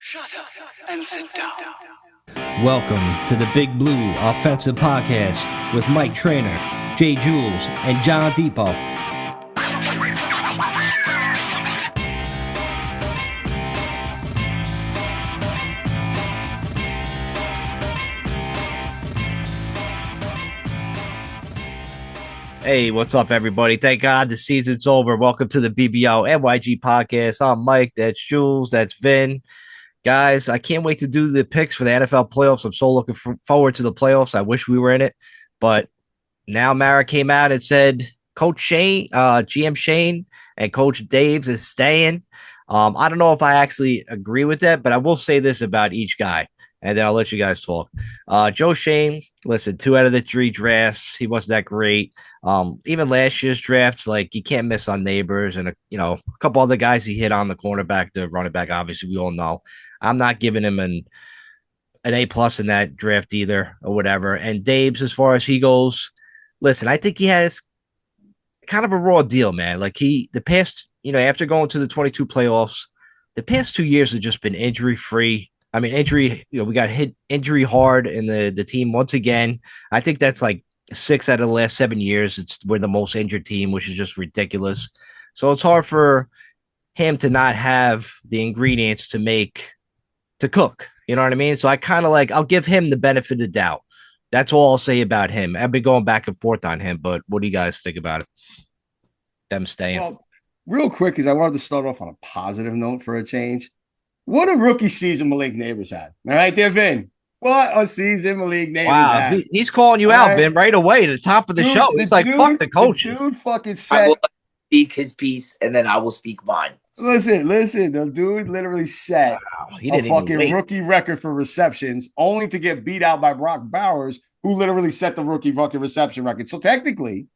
Shut up and sit down. Welcome to the Big Blue Offensive Podcast with Mike Trainer, Jay Jules, and John Depot. Hey, what's up, everybody? Thank God the season's over. Welcome to the BBO NYG Podcast. I'm Mike. That's Jules. That's Vin. Guys, I can't wait to do the picks for the NFL playoffs. I'm so looking forward to the playoffs. I wish we were in it. But now Mara came out and said Coach Shane, GM Shane, and Coach Daves is staying. I don't know if I actually agree with that, but I will say this about each guy, and then I'll let you guys talk. Joe Shane, listen, 2 out of the 3 drafts, he wasn't that great. Even last year's drafts, like you can't miss on Neighbors and a couple other guys he hit on the cornerback, the running back. Obviously, we all know. I'm not giving him an A+ in that draft either, or whatever. And Daves, as far as he goes, listen, I think he has kind of a raw deal, man. Like the past, after going to the 22 playoffs, the past 2 years have just been injury free. I mean, we got hit injury hard in the team once again. I think that's like 6 out of the last 7 years. We're the most injured team, which is just ridiculous. So it's hard for him to not have the ingredients to cook. You know what I mean? So I kind of I'll give him the benefit of the doubt. That's all I'll say about him. I've been going back and forth on him, but what do you guys think about it? Them staying. Well, real quick, because I wanted to start off on a positive note for a change. What a rookie season Malik Neighbors had. All right, there, Vin. What a season Malik Neighbors had. He's calling you out, Vin, right away at the top of the show. He's like, fuck the coaches. Dude fucking said. I will speak his piece, and then I will speak mine. Listen. The dude literally set a fucking rookie record for receptions, only to get beat out by Brock Bowers, who literally set the rookie fucking reception record. So technically,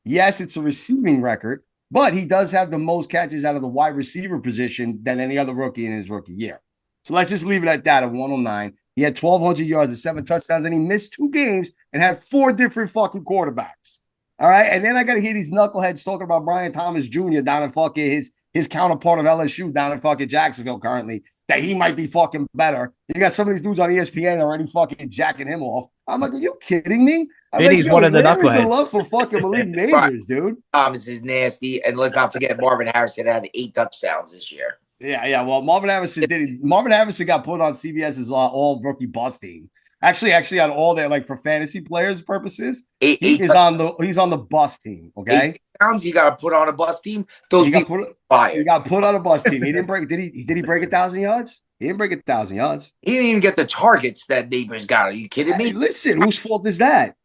yes, it's a receiving record, but he does have the most catches out of the wide receiver position than any other rookie in his rookie year. So let's just leave it at that at 109. He had 1,200 yards and 7 touchdowns, and he missed 2 games and had 4 different fucking quarterbacks. All right, and then I got to hear these knuckleheads talking about Brian Thomas Jr. down in fucking his counterpart of LSU down in fucking Jacksonville currently, that he might be fucking better. You got some of these dudes on ESPN already fucking jacking him off. I'm like, are you kidding me? He's one of the knuckleheads. Love for fucking Malik Neighbors, dude. Thomas is nasty, and let's not forget Marvin Harrison had 8 touchdowns this year. Yeah. Well, Marvin Harrison did. Marvin Harrison got put on CBS's all rookie bus team. Actually, on all their for fantasy players purposes, he's on the bus team. Okay, 8 touchdowns. You got to put on a bus team. Those people fired. He got put on a bus team. He didn't break. Did he break 1,000 yards? He didn't break 1,000 yards. He didn't even get the targets that Neighbors got. Are you kidding me? Hey, listen, whose fault is that?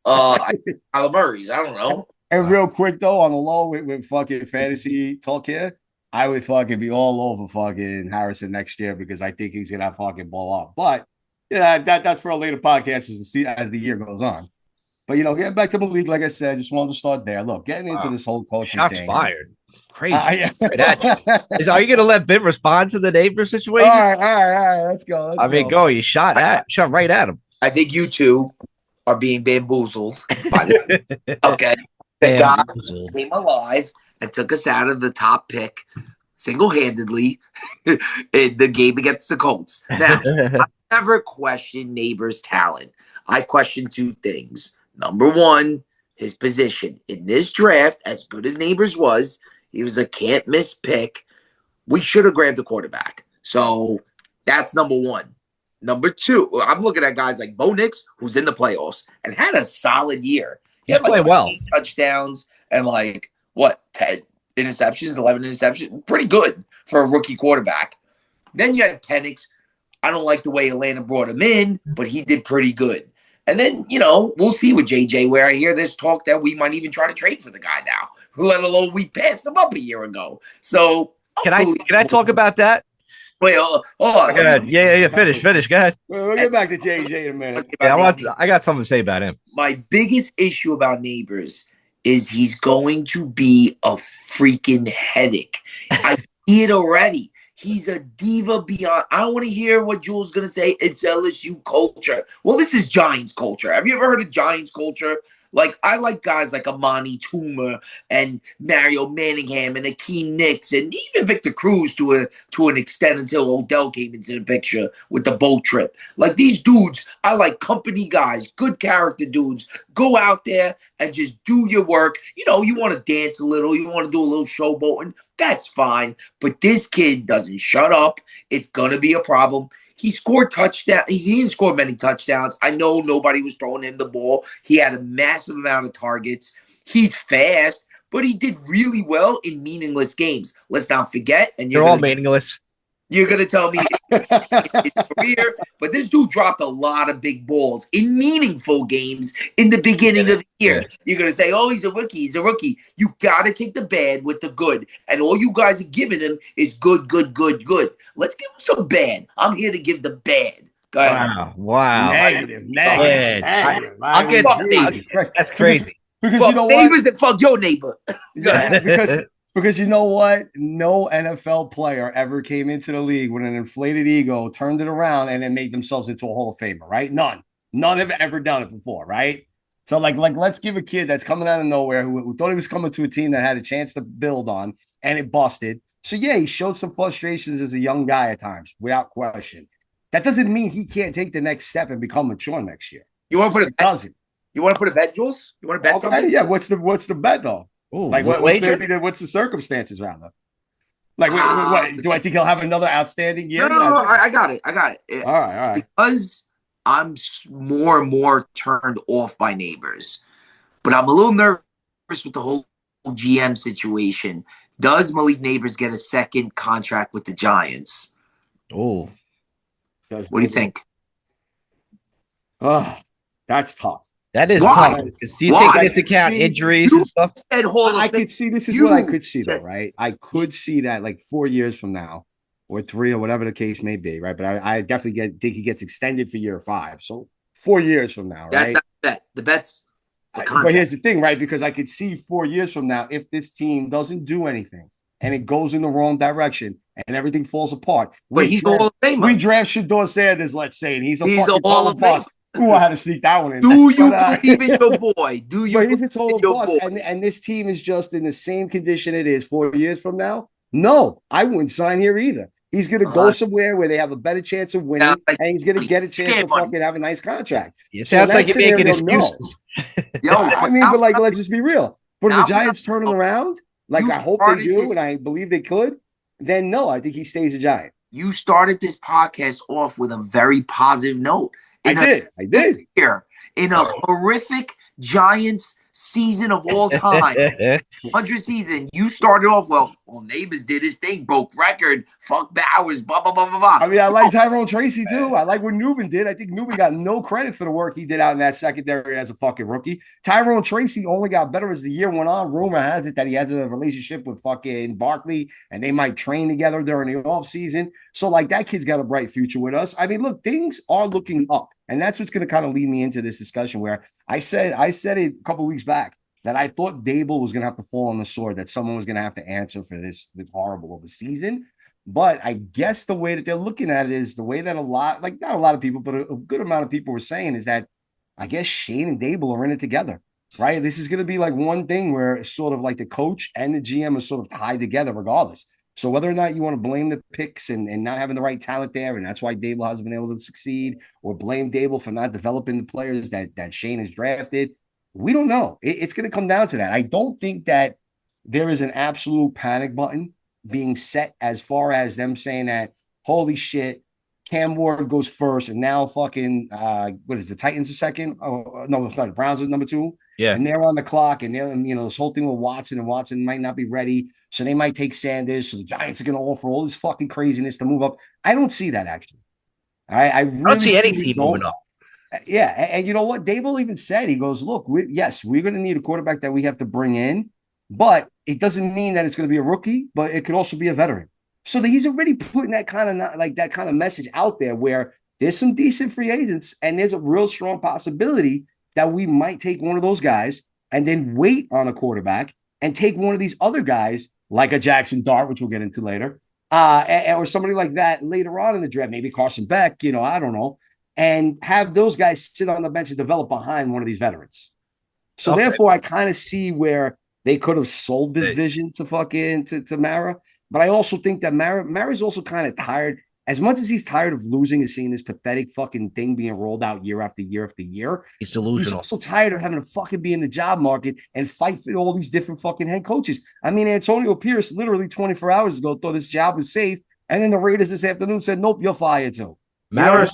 Kyler Murray's. I don't know. And real quick though, on the low with fucking fantasy talk here, I would fucking be all over fucking Harrison next year because I think he's gonna fucking blow up. But yeah, that's for a later podcast as the year goes on. But getting back to the league, like I said, just wanted to start there. Look, getting into this whole coaching shots thing. fired. Crazy. Are you going to let Vin respond to the Neighbor situation? All right. Let's go. Go. You shot right at him. I think you two are being bamboozled. Okay. The guy came alive and took us out of the top pick single-handedly in the game against the Colts. Now, I never questioned Neighbors' talent. I questioned 2 things. Number 1, his position. In this draft, as good as Neighbors was, he was a can't-miss pick. We should have grabbed the quarterback. So that's number 1. Number 2, I'm looking at guys like Bo Nix, who's in the playoffs, and had a solid year. He had played well. 8 touchdowns and 10 interceptions, 11 interceptions. Pretty good for a rookie quarterback. Then you had Penix. I don't like the way Atlanta brought him in, but he did pretty good. And then, we'll see with JJ, where I hear this talk that we might even try to trade for the guy now, let alone we passed him up a year ago. So can I talk about that? Wait, hold on. Go ahead. Yeah. Finish. Go ahead. We'll get back to JJ in a minute. I got something to say about him. My biggest issue about Neighbors is he's going to be a freaking headache. I see it already. He's a diva beyond. I don't want to hear what Jules is going to say. It's LSU culture. Well, this is Giants culture. Have you ever heard of Giants culture? Like, I like guys like Amani Toomer and Mario Manningham and Akeem Nicks and even Victor Cruz to an extent until Odell came into the picture with the boat trip. Like, these dudes, I like company guys, good character dudes. Go out there and just do your work. You know, you want to dance a little, you want to do a little showboating, that's fine. But this kid doesn't shut up. It's going to be a problem. He scored touchdowns. He didn't score many touchdowns. I know nobody was throwing him the ball. He had a massive amount of targets. He's fast, but he did really well in meaningless games. Let's not forget. And they're all meaningless. You're going to tell me his career, but this dude dropped a lot of big balls in meaningful games in the beginning of the year. You're going to say, oh, he's a rookie. He's a rookie. You got to take the bad with the good. And all you guys are giving him is good, good, good, good. Let's give him some bad. I'm here to give the bad. Go ahead. Wow. Negative. I'll get that's crazy. Because you know neighbors that fuck your neighbor. Yeah, because you know what? No NFL player ever came into the league with an inflated ego, turned it around, and then made themselves into a Hall of Famer, right? None have ever done it before, right? So, like, let's give a kid that's coming out of nowhere who thought he was coming to a team that had a chance to build on, and it busted. So, yeah, he showed some frustrations as a young guy at times, without question. That doesn't mean he can't take the next step and become mature next year. You want to put doesn't. You want to put a bet, Jules? You want to bet something? Yeah. What's the bet though? Ooh, like what's the circumstances around that? Like, what do I think he'll have another outstanding year? No, I got it. All right. Because I'm more and more turned off by neighbors, but I'm a little nervous with the whole GM situation. Does Malik Neighbors get a second contract with the Giants? Oh, what do you think? Oh, that's tough. That is tough. Do you take into account injuries and stuff? I could see this is what I could see though, right? I could see that like 4 years from now, or 3, or whatever the case may be, right? But I definitely think he gets extended for year 5. So 4 years from now, right? That's not the bet. The bet's but here's the thing, right? Because I could see 4 years from now, if this team doesn't do anything and it goes in the wrong direction and everything falls apart. But he's the Hall of Famer. We draft Shedeur Sanders, let's say, and he's a fucking Hall of Famer. Ooh, I had to sneak that one in. Do you believe in your boy? Do you believe in your boy? And this team is just in the same condition it is 4 years from now? No, I wouldn't sign here either. He's going to go somewhere where they have a better chance of winning, and he's going to get a chance to fucking have a nice contract. It sounds like you're making excuses. Yo, I mean, but like, let's just be real. But if the Giants turn him around, like I hope they do, and I believe they could, then no, I think he stays a Giant. You started this podcast off with a very positive note. I did. Here, in a horrific Giants season of all time, 100 season, you started off well. Neighbors did his thing, broke record, fuck Bowers, blah blah blah blah blah. I mean, I like Tyrone Tracy too. I like what Newman did. I think Newman got no credit for the work he did out in that secondary as a fucking rookie. Tyrone Tracy only got better as the year went on. Rumor has it that he has a relationship with fucking Barkley, and they might train together during the offseason. So, like, that kid's got a bright future with us. I mean, look, things are looking up, and that's what's going to kind of lead me into this discussion where I said it a couple weeks back that I thought Dable was going to have to fall on the sword, that someone was going to have to answer for this horrible of a season. But I guess the way that they're looking at it is the way that not a lot of people, but a good amount of people were saying is that I guess Shane and Dable are in it together, right? This is going to be like one thing where it's sort of like the coach and the GM are sort of tied together regardless. So whether or not you want to blame the picks and not having the right talent there, and that's why Dable hasn't been able to succeed, or blame Dable for not developing the players that Shane has drafted, we don't know. It's going to come down to that. I don't think that there is an absolute panic button being set as far as them saying that, holy shit, Cam Ward goes first, and now fucking, what is the Titans are second? Oh, no, sorry, the Browns are number 2. Yeah. And they're on the clock, and they're, this whole thing with Watson, and Watson might not be ready, so they might take Sanders, so the Giants are going to offer all this fucking craziness to move up. I don't see that, actually. I really don't see any team moving up. Yeah, and you know what? Dable even said, he goes, look, we're going to need a quarterback that we have to bring in, but it doesn't mean that it's going to be a rookie, but it could also be a veteran. So he's already putting that kind of message out there where there's some decent free agents, and there's a real strong possibility that we might take one of those guys and then wait on a quarterback and take one of these other guys, like a Jackson Dart, which we'll get into later, or somebody like that later on in the draft, maybe Carson Beck, I don't know, and have those guys sit on the bench and develop behind one of these veterans. So therefore, I kind of see where they could have sold this vision to fucking to Mara. But I also think that Mara's also kind of tired. As much as he's tired of losing and seeing this pathetic fucking thing being rolled out year after year after year, he's delusional. He's also tired of having to fucking be in the job market and fight for all these different fucking head coaches. I mean, Antonio Pierce literally 24 hours ago thought this job was safe, and then the Raiders this afternoon said, "Nope, you're fired too." Now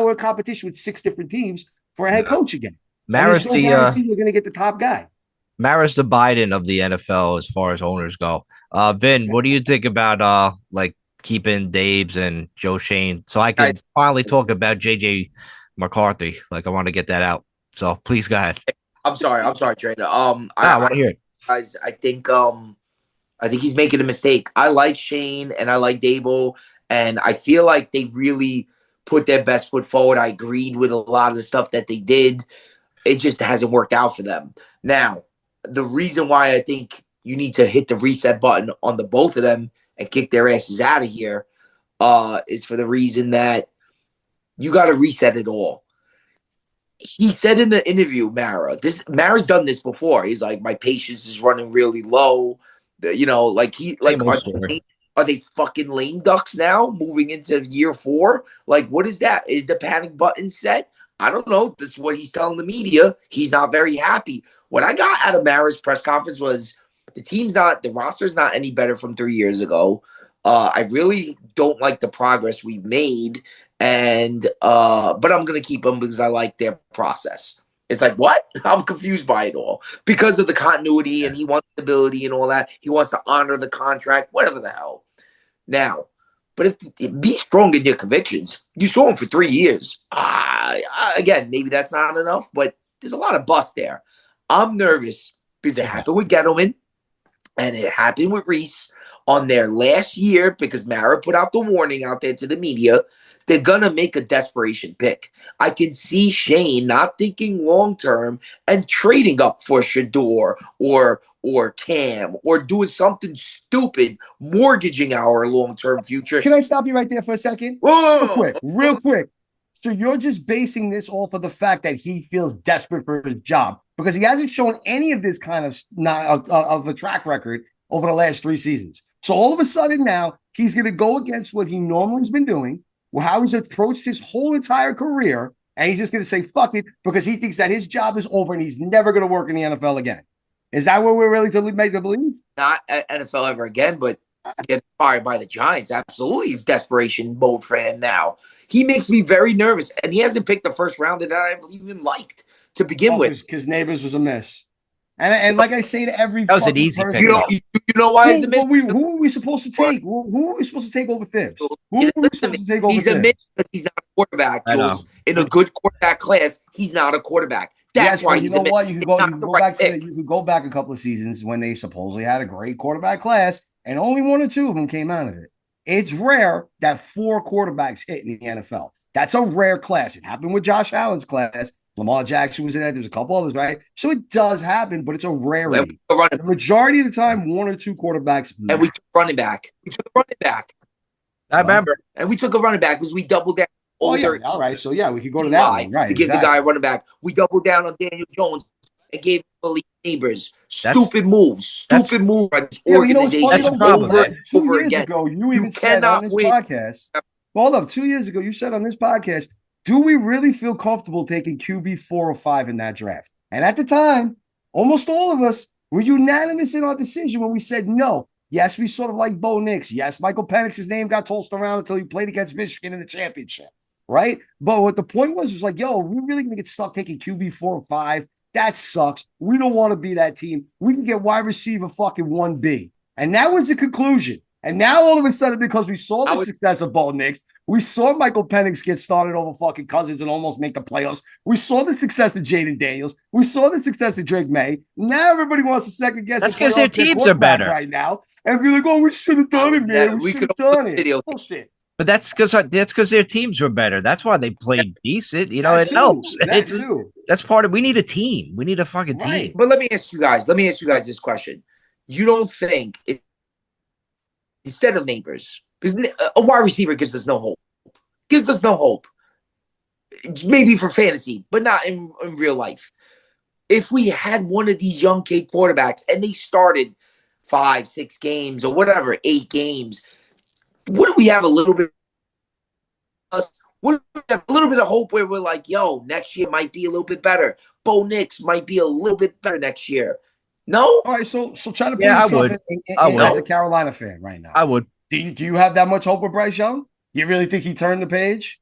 we're in competition with 6 different teams for a head coach again. Mara's no guarantee we're going to get the top guy. Mara's the Biden of the NFL as far as owners go. Vin, what do you think about like keeping Dabes and Joe Shane? So I can finally talk about JJ McCarthy. Like I want to get that out. So please go ahead. I'm sorry, Trainer. I want to hear it. Guys, I think he's making a mistake. I like Shane and I like Dable, and I feel like they really put their best foot forward. I agreed with a lot of the stuff that they did. It just hasn't worked out for them. Now, the reason why I think you need to hit the reset button on the both of them and kick their asses out of here is for the reason that you got to reset it all. He said in the interview, Mara's done this before. He's like, my patience is running really low. Are they fucking lame ducks now moving into year 4? Like, what is that? Is the panic button set? I don't know. This is what he's telling the media. He's not very happy. What I got out of Mara's press conference was the roster's not any better from 3 years ago. I really don't like the progress we've made. But I'm going to keep them because I like their process. It's like, what? I'm confused by it all because of the continuity, and he wants stability and all that. He wants to honor the contract, whatever the hell. Now, but be strong in your convictions. You saw him for 3 years. Again, maybe that's not enough, but there's a lot of bust there. I'm nervous because it happened with Gettleman and it happened with Reese on their last year because Mara put out the warning out there to the media. They're going to make a desperation pick. I can see Shane not thinking long-term and trading up for Shador or Cam or doing something stupid, mortgaging our long-term future. Can I stop you right there for a second? Whoa. Real quick. So you're just basing this off of the fact that he feels desperate for his job because he hasn't shown any of this kind of a track record over the last 3 seasons. So all of a sudden now he's going to go against what he normally has been doing, how he's approached his whole entire career, and he's just going to say, fuck it, because he thinks that his job is over and he's never going to work in the NFL again. Is that what we're really made to believe? Not NFL ever again, but get fired by the Giants. Absolutely. It's desperation mode for him now. He makes me very nervous, and he hasn't picked the first rounder that I even liked to begin with. Because Neighbors was a miss. And like I say to every that was an easy person, pick. You know why it's a miss? Who are we supposed to take? Who are we supposed to take over Thibs? Who are we supposed to take over He's a miss because he's not a quarterback, Jules. In a good quarterback class, he's not a quarterback. That's why he's a miss. What? You could go back a couple of seasons when they supposedly had a great quarterback class, and only 1 or 2 of them came out of it. It's rare that 4 quarterbacks hit in the NFL. That's a rare class. It happened with Josh Allen's class. Lamar Jackson was in there. There's a couple others, right? So it does happen, but it's a rarity. The majority of the time, 1 or 2 quarterbacks. And we took running back. I remember. And we took a running back because we doubled down. All right. So, we could go to that one. Right. To give the guy a running back. We doubled down on Daniel Jones and gave him Neighbors. Stupid moves. Move by this organization. That's a problem. 2 years ago, you even said on this podcast. Hold up. 2 years ago, you said on this podcast, do we really feel comfortable taking QB 4 or 5 in that draft? And at the time, almost all of us were unanimous in our decision when we said no. Yes, we sort of like Bo Nix. Yes, Michael Penix's name got tossed around until he played against Michigan in the championship, right? But what the point was like, yo, we're really going to get stuck taking QB 4 or 5. That sucks. We don't want to be that team. We can get wide receiver fucking 1B. And that was the conclusion. And now all of a sudden, because we saw the success of Bo Nix, we saw Michael Penix get started over fucking Cousins and almost make the playoffs. We saw the success of Jaden Daniels. We saw the success of Drake May. Now everybody wants to second guess. That's because their teams are better right now. And be like, oh, we should have done it, man. We should have done it. Bullshit. But that's because their teams were better. That's why they played decent. You know, it helps. That's part of. We need a team. We need a fucking team. But let me ask you guys this question. You don't think instead of Neighbors, because a wide receiver gives us no hope. Maybe for fantasy, but not in real life. if we had one of these young kid quarterbacks and they started 5, 6 games or whatever, 8 games, wouldn't we have a little bit? Wouldn't we have a little bit of hope where we're like, yo, next year might be a little bit better. Bo Nix might be a little bit better next year. No. All right, so try to put yourself in as a Carolina fan right now. I would. Do you have that much hope with Bryce Young? You really think he turned the page?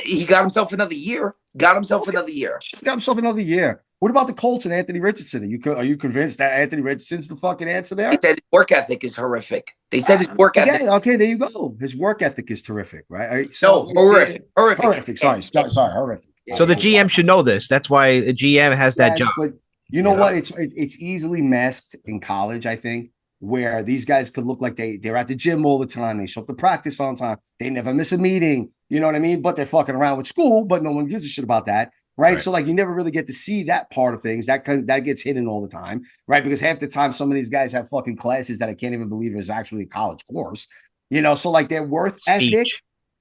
He got himself another year. Just got himself another year. What about the Colts and Anthony Richardson? Are you convinced that Anthony Richardson's the fucking answer there? They said his work ethic is horrific. They said his work ethic. Okay, there you go. His work ethic is terrific, right? All right, so horrific. Sorry, horrific. So the GM should know this. That's why the GM has that job. But you know what? It's easily masked in college, I think, where these guys could look like they're at the gym all the time. They show up to practice on time. They never miss a meeting. You know what I mean? But they're fucking around with school, but no one gives a shit about that. Right. So like you never really get to see that part of things. That gets hidden all the time. Right. Because half the time some of these guys have fucking classes that I can't even believe is actually a college course. You know, so like their worth ethic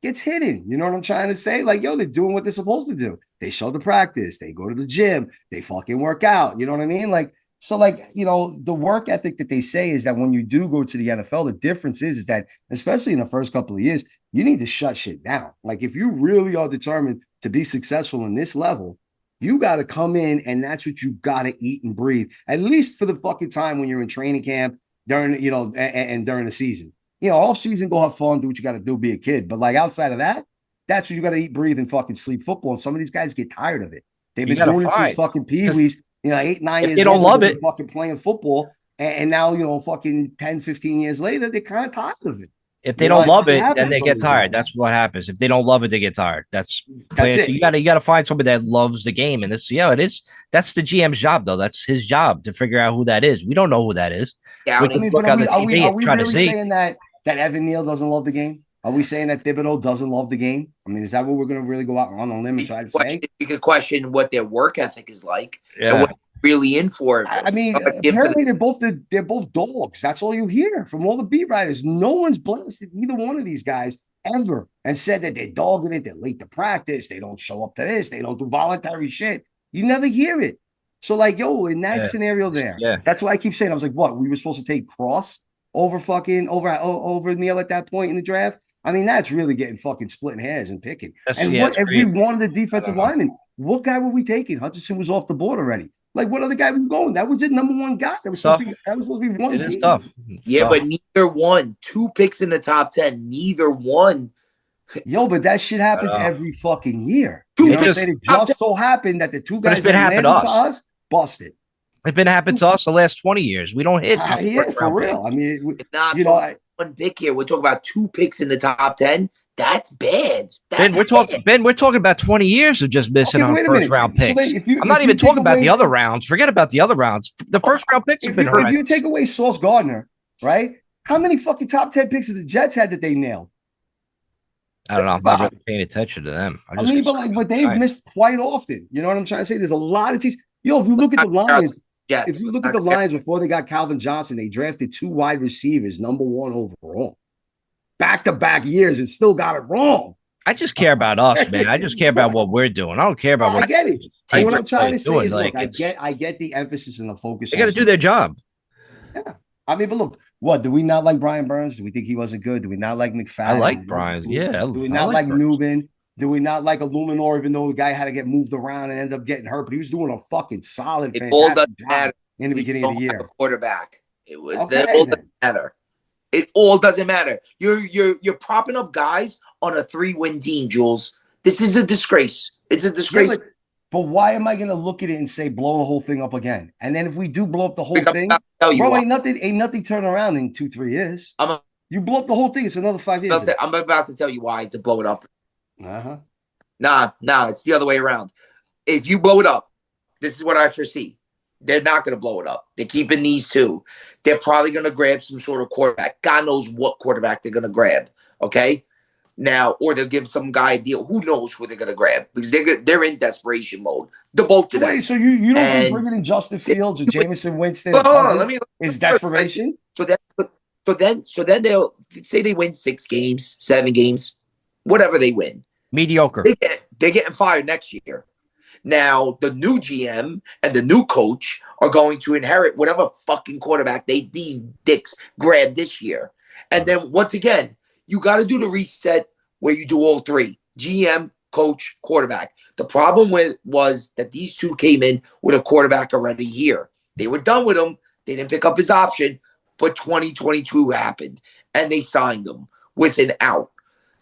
gets hidden. You know what I'm trying to say? Like, yo, they're doing what they're supposed to do. They show the practice, they go to the gym, they fucking work out. You know what I mean? Like, so like, you know, the work ethic that they say is that when you do go to the NFL, the difference is that, especially in the first couple of years, you need to shut shit down. Like if you really are determined to be successful in this level, you got to come in and that's what you got to eat and breathe, at least for the fucking time when you're in training camp during, you know, and during the season. You know, off season, go have fun, do what you got to do, be a kid. But like outside of that, that's what you got to eat, breathe, and fucking sleep football. And some of these guys get tired of it. They've been doing it since fucking Pee-wees, you know, 8, 9 years. They don't love it. Fucking playing football. And now, you know, fucking 10, 15 years later, they're kind of tired of it. If they don't love it, then they get tired. That's what happens. If they don't love it, they get tired. That's it. You gotta find somebody that loves the game. And it's it is. That's the GM's job, though. That's his job to figure out who that is. We don't know who that is. Yeah, are we really saying that Evan Neal doesn't love the game? Are we saying that Thibodeau doesn't love the game? I mean, is that what we're going to really go out on a limb and try to say? You could question what their work ethic is like and what they're really in for. I mean, apparently they're both dogs. That's all you hear from all the beat writers. No one's blasted either one of these guys ever and said that they're dogging it, they're late to practice, they don't show up to this, they don't do voluntary shit. You never hear it. So, like, yo, in that scenario there, that's why I keep saying, I was like, what? We were supposed to take Cross over Neal at that point in the draft? I mean, that's really getting fucking splitting hairs and picking. If we wanted a defensive lineman, what guy were we taking? Hutchinson was off the board already. Like, what other guy was going? That was it, number one guy. That was supposed to be one. It is tough. But neither one. 2 picks in the top 10. Neither one. Yo, but that shit happens every fucking year. It just so happened that the two guys that landed to us busted. It's been happening to us the last 20 years. We don't hit. For real. I mean, one pick here. We're talking about 2 picks in the top 10. That's bad. Ben, we're talking about 20 years of just missing on first round picks. So I'm not even talking about the other rounds. Forget about the other rounds. The first round picks have been horrendous. If you take away Sauce Gardner, right? How many fucking top 10 picks of the Jets had that they nailed? I don't know. I'm not really paying attention to them. But they've missed quite often. You know what I'm trying to say? There's a lot of teams. Yo, if you look at the Lions, if you look at the Lions before they got Calvin Johnson, they drafted 2 wide receivers, number 1 overall. Back-to-back years and still got it wrong. I just care about us, man. I just care about what we're doing. I don't care about what I get it. And what I'm trying to say is, look, I get the emphasis and the focus. They got to do their job. Yeah. I mean, but look, what, do we not like Brian Burns? Do we think he wasn't good? Do we not like McFadden? I like Brian. Yeah. Do we not like Newman? Do we not like Illuminor, even though the guy had to get moved around and end up getting hurt? But he was doing a fucking solid, fantastic job in the beginning of the year. Quarterback. It all doesn't matter. It all doesn't matter. You're propping up guys on a 3-win team, Jules. This is a disgrace. It's a disgrace. Yeah, but why am I going to look at it and say blow the whole thing up again? And then if we do blow up the whole thing, bro, ain't nothing turn around in 2-3 years. You blow up the whole thing, it's another 5 years. I'm about to tell you why to blow it up. Nah, it's the other way around. If you blow it up, this is what I foresee. They're not going to blow it up. They're keeping these 2. They're probably going to grab some sort of quarterback. God knows what quarterback they're going to grab. Okay, now, or they'll give some guy a deal. Who knows who they're going to grab because they're in desperation mode. The both of them. Wait, so you don't think bringing in Justin Fields or Jameson Winston is desperation? So then they'll say they win 6 games, 7 games, whatever they win. Mediocre. They're getting fired next year. Now, the new GM and the new coach are going to inherit whatever fucking quarterback these dicks grabbed this year. And then, once again, you got to do the reset where you do all three: GM, coach, quarterback. The problem was that these two came in with a quarterback already here. They were done with him. They didn't pick up his option, but 2022 happened, and they signed him with an out.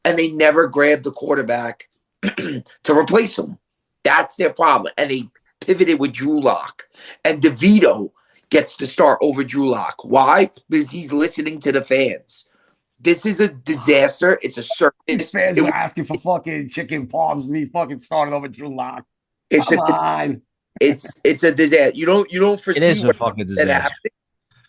And they never grabbed the quarterback to replace him. That's their problem. And they pivoted with Drew Lock. And DeVito gets to start over Drew Lock. Why? Because he's listening to the fans. This is a disaster. It's a circus. These fans were asking for fucking chicken palms to be fucking started over Drew Lock. Come on. It's a disaster. You don't foresee it is a fucking disaster.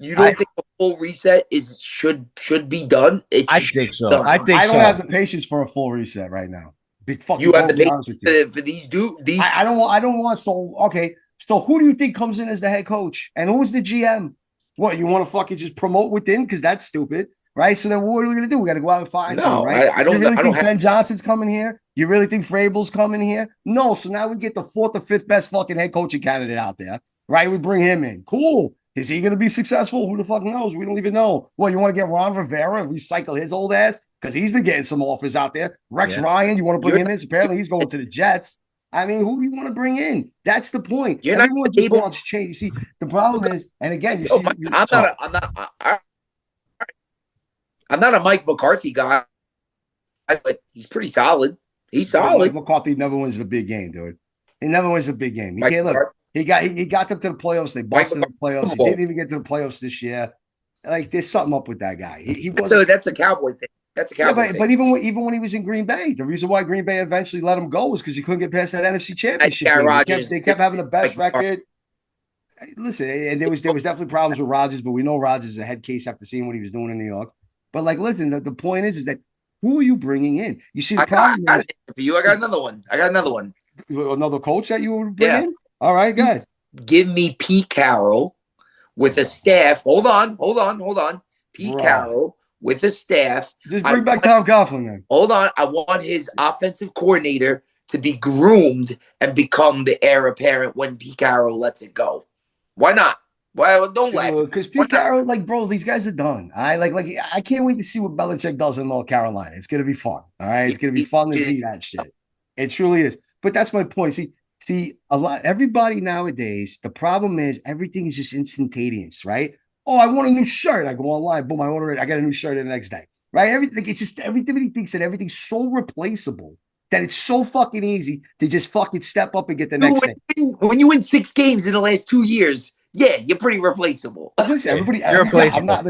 You don't think a full reset should be done? I think so. I don't have the patience for a full reset right now. Big fucking. You have the patience for these dudes. I don't want. So okay. So who do you think comes in as the head coach, and who's the GM? What, you want to fucking just promote within? Because that's stupid, right? So then what are we gonna do? We got to go out and find someone, right? I don't. You really think Ben Johnson's coming here? You really think Vrabel's coming here? No. So now we get the fourth or fifth best fucking head coaching candidate out there, right? We bring him in. Cool. Is he going to be successful? Who the fuck knows? We don't even know. Well, you want to get Ron Rivera and recycle his old ass? Because he's been getting some offers out there. Rex Ryan, you want to bring him in? Apparently, he's going to the Jets. I mean, who do you want to bring in? That's the point. Everyone just wants change. See, the problem is, and again, I'm not a Mike McCarthy guy, but he's pretty solid. He's solid. Mike McCarthy never wins the big game, dude. He never wins the big game. He can't look. He got them to the playoffs. They busted the playoffs. He didn't even get to the playoffs this year. Like, there's something up with that guy. That's a Cowboy thing. That's a Cowboy thing. But even when he was in Green Bay, the reason why Green Bay eventually let him go was because he couldn't get past that NFC Championship game. They kept having the best record. Listen, and there was definitely problems with Rodgers, but we know Rodgers is a head case after seeing what he was doing in New York. But like, listen, the point is that who are you bringing in? You see, the problem is for you. I got another one. Another coach that you would bring in. All right, good. Give me Pete Carroll with a staff. Hold on. Pete Carroll with a staff. Just bring back Tom Coughlin then. Hold on. I want his offensive coordinator to be groomed and become the heir apparent when Pete Carroll lets it go. Why not? Well, don't laugh. Because Pete Carroll, like, bro, these guys are done. I can't wait to see what Belichick does in North Carolina. It's gonna be fun. All right, it's gonna be fun to see that shit. It truly is. But that's my point. See, everybody nowadays, the problem is everything is just instantaneous, right? Oh, I want a new shirt. I go online, boom, I order it. I got a new shirt the next day, right? Everybody thinks that everything's so replaceable that it's so fucking easy to just fucking step up and get the next thing. When you win 6 games in the last 2 years, yeah, you're pretty replaceable. Listen,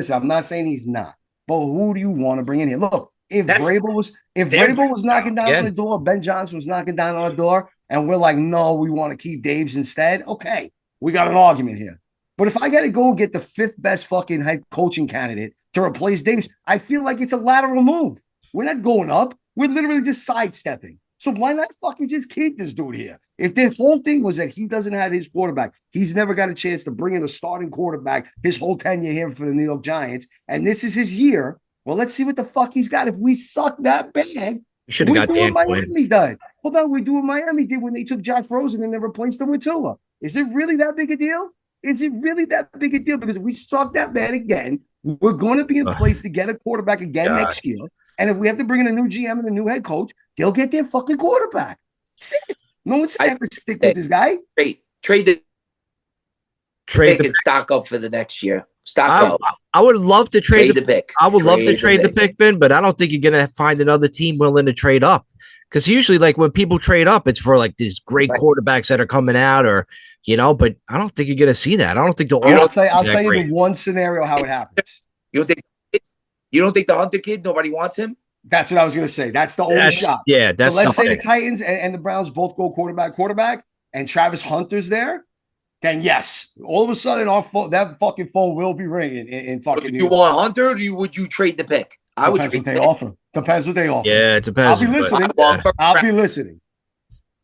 I'm not saying he's not, but who do you want to bring in here? Look, if Vrabel was knocking down on the door, Ben Johnson was knocking down on the door, and we're like, no, we want to keep Daves instead. Okay, we got an argument here. But if I got to go and get the 5th best fucking head coaching candidate to replace Daves, I feel like it's a lateral move. We're not going up. We're literally just sidestepping. So why not fucking just keep this dude here? If this whole thing was that he doesn't have his quarterback, he's never got a chance to bring in a starting quarterback his whole tenure here for the New York Giants, and this is his year, well, let's see what the fuck he's got. If we suck that bad, we do what Miami did. Hold on, we do what Miami did when they took Josh Rosen and then replaced him with Tua. Is it really that big a deal? Is it really that big a deal? Because if we suck that bad again, we're going to be in place to get a quarterback again next year. And if we have to bring in a new GM and a new head coach, they'll get their fucking quarterback. That's it. No one's going to stick with this guy. Trade the pick and stock up for the next year. Stock up. I would love to trade the pick. I would love to trade the pick, Vin, but I don't think you're going to find another team willing to trade up. Because usually, like, when people trade up, it's for, like, these great quarterbacks that are coming out or, but I don't think you're going to see that. I don't think I'll tell you the one scenario how it happens. You don't think the Hunter kid, nobody wants him? That's what I was going to say. That's the only shot. Yeah, that's so let's say the Titans and the Browns both go quarterback, and Travis Hunter's there. Then yes, all of a sudden that fucking phone will be ringing in fucking. You want Hunter, or would you trade the pick? I would trade what they offer. Depends what they offer. Yeah, it depends. I'll be listening. I'll be listening.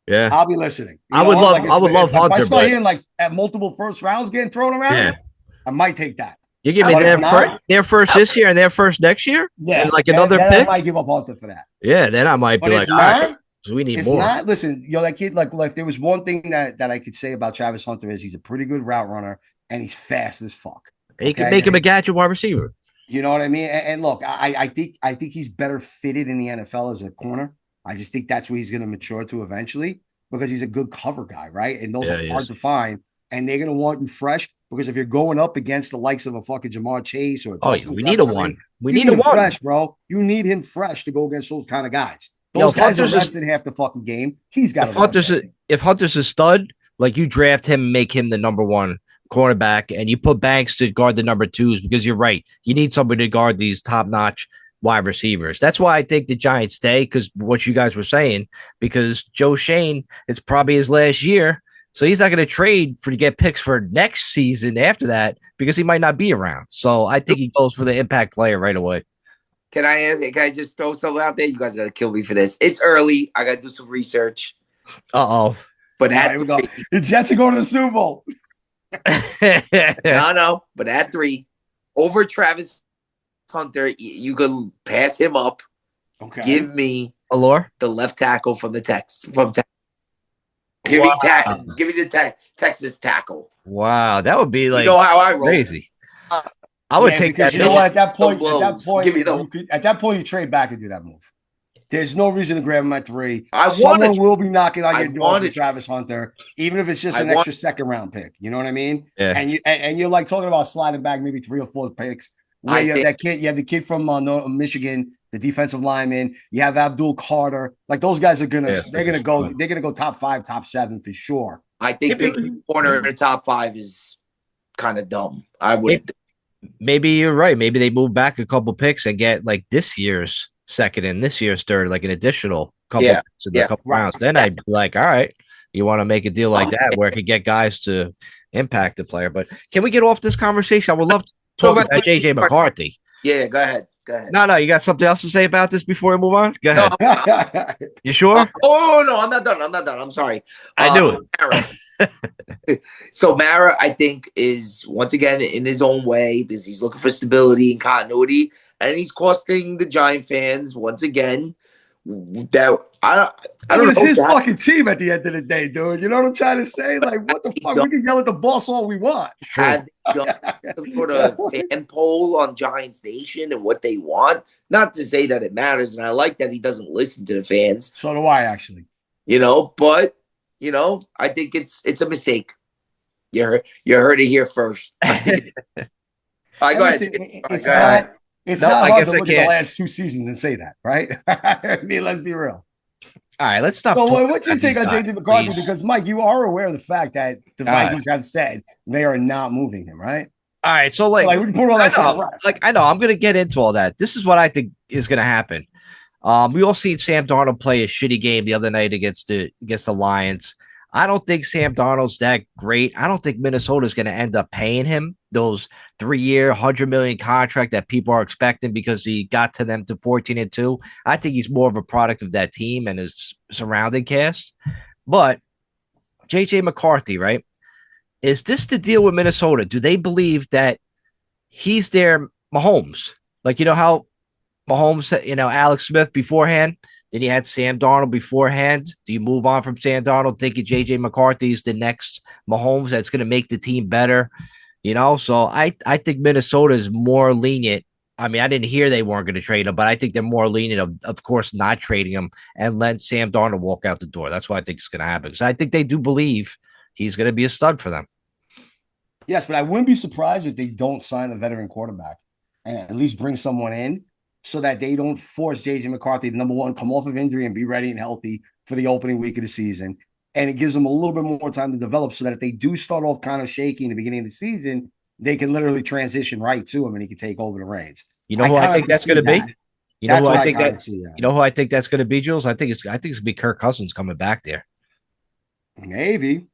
Yeah, I'll be listening. I would love Hunter. If I start hearing at multiple first rounds getting thrown around, I might take that. You give me their first this year and their first next year? Yeah. And another pick? I might give up Hunter for that. Yeah, then I might be like, all right. So we need if more. not, listen, that kid, like there was one thing that I could say about Travis Hunter is he's a pretty good route runner and he's fast as fuck. Okay? He can make him a gadget wide receiver. You know what I mean? And look, I think he's better fitted in the NFL as a corner. I just think that's where he's going to mature to eventually because he's a good cover guy, right? And those are hard to find. And they're going to want you fresh because if you're going up against the likes of a fucking Jamar Chase or we need a one. We need a one fresh, bro. You need him fresh to go against those kind of guys. Those guys are rested half the fucking game. He's got if Hunter's a stud, like you draft him, make him the number one cornerback, and you put Banks to guard the number twos because you're right. You need somebody to guard these top-notch wide receivers. That's why I think the Giants stay because what you guys were saying, because Joe Shane, it's probably his last year. So he's not going to trade to get picks for next season after that because he might not be around. So I think he goes for the impact player right away. Can I just throw something out there? You guys are going to kill me for this. It's early. I got to do some research. Uh-oh. But the Jets are going to the Super Bowl. No. But at 3, over Travis Hunter, you can pass him up. Okay. Give me Allure, the left tackle from the Texas. Give me the Texas tackle. Wow, that would be like how I roll. Crazy. I would take that. You know what? At that point, you trade back and do that move. There's no reason to grab him at 3. Someone will be knocking on your door for Travis Hunter, even if it's just an extra second round pick. You know what I mean? Yeah. And you're like talking about sliding back maybe 3 or 4 picks. Where you have that kid, you have the kid from Michigan, the defensive lineman. You have Abdul Carter. Like those guys are they're gonna go top 5, top 7 for sure. I think picking corner in the top 5 is kind of dumb. I would. Maybe you're right. Maybe they move back a couple picks and get like this year's second and this year's third, like an additional couple picks in a couple rounds. Then I'd be like, all right, you want to make a deal like that where it could get guys to impact the player. But can we get off this conversation? I would love to talk about JJ McCarthy. Yeah, go ahead. No, you got something else to say about this before we move on? Go ahead. No. You sure? No, I'm not done. I'm sorry. I knew it. Mara. So Mara, I think, is once again in his own way because he's looking for stability and continuity, and he's costing the Giant fans once again. That I don't know. It's his fucking team at the end of the day, dude. You know what I'm trying to say? Like, what the fuck? We can yell at the boss all we want. Have done some sort of fan poll on Giants Nation and what they want. Not to say that it matters, and I like that he doesn't listen to the fans. So do I, actually. But I think it's a mistake. You heard it here first. All right, go ahead. It's not hard to look at the last 2 seasons and say that, right? I mean, let's be real. All right, let's stop. So what's your take on JJ McCarthy? Please. Because, Mike, you are aware of the fact that the Vikings have said they are not moving him, right? All right, so we can put all that shit. I know I'm going to get into all that. This is what I think is going to happen. We all seen Sam Darnold play a shitty game the other night against the Lions. I don't think Sam Darnold's that great. I don't think Minnesota's going to end up paying him those 3-year, $100 million contract that people are expecting because he got to them to 14-2. I think he's more of a product of that team and his surrounding cast. But JJ McCarthy, right? Is this the deal with Minnesota? Do they believe that he's their Mahomes? Like, how Mahomes, Alex Smith beforehand? Then you had Sam Darnold beforehand. Do you move on from Sam Darnold, thinking J.J. McCarthy is the next Mahomes that's going to make the team better? So I think Minnesota is more lenient. I mean, I didn't hear they weren't going to trade him, but I think they're more lenient of course, not trading him and let Sam Darnold walk out the door. That's what I think is going to happen. Because I think they do believe he's going to be a stud for them. Yes, but I wouldn't be surprised if they don't sign a veteran quarterback and at least bring someone in, so that they don't force J.J. McCarthy to, number one, come off of injury and be ready and healthy for the opening week of the season. And it gives them a little bit more time to develop so that if they do start off kind of shaky in the beginning of the season, they can literally transition right to him and he can take over the reins. You know who I think that's going to be? You know who I think that's going to be, Jules? I think it's going to be Kirk Cousins coming back there. Maybe.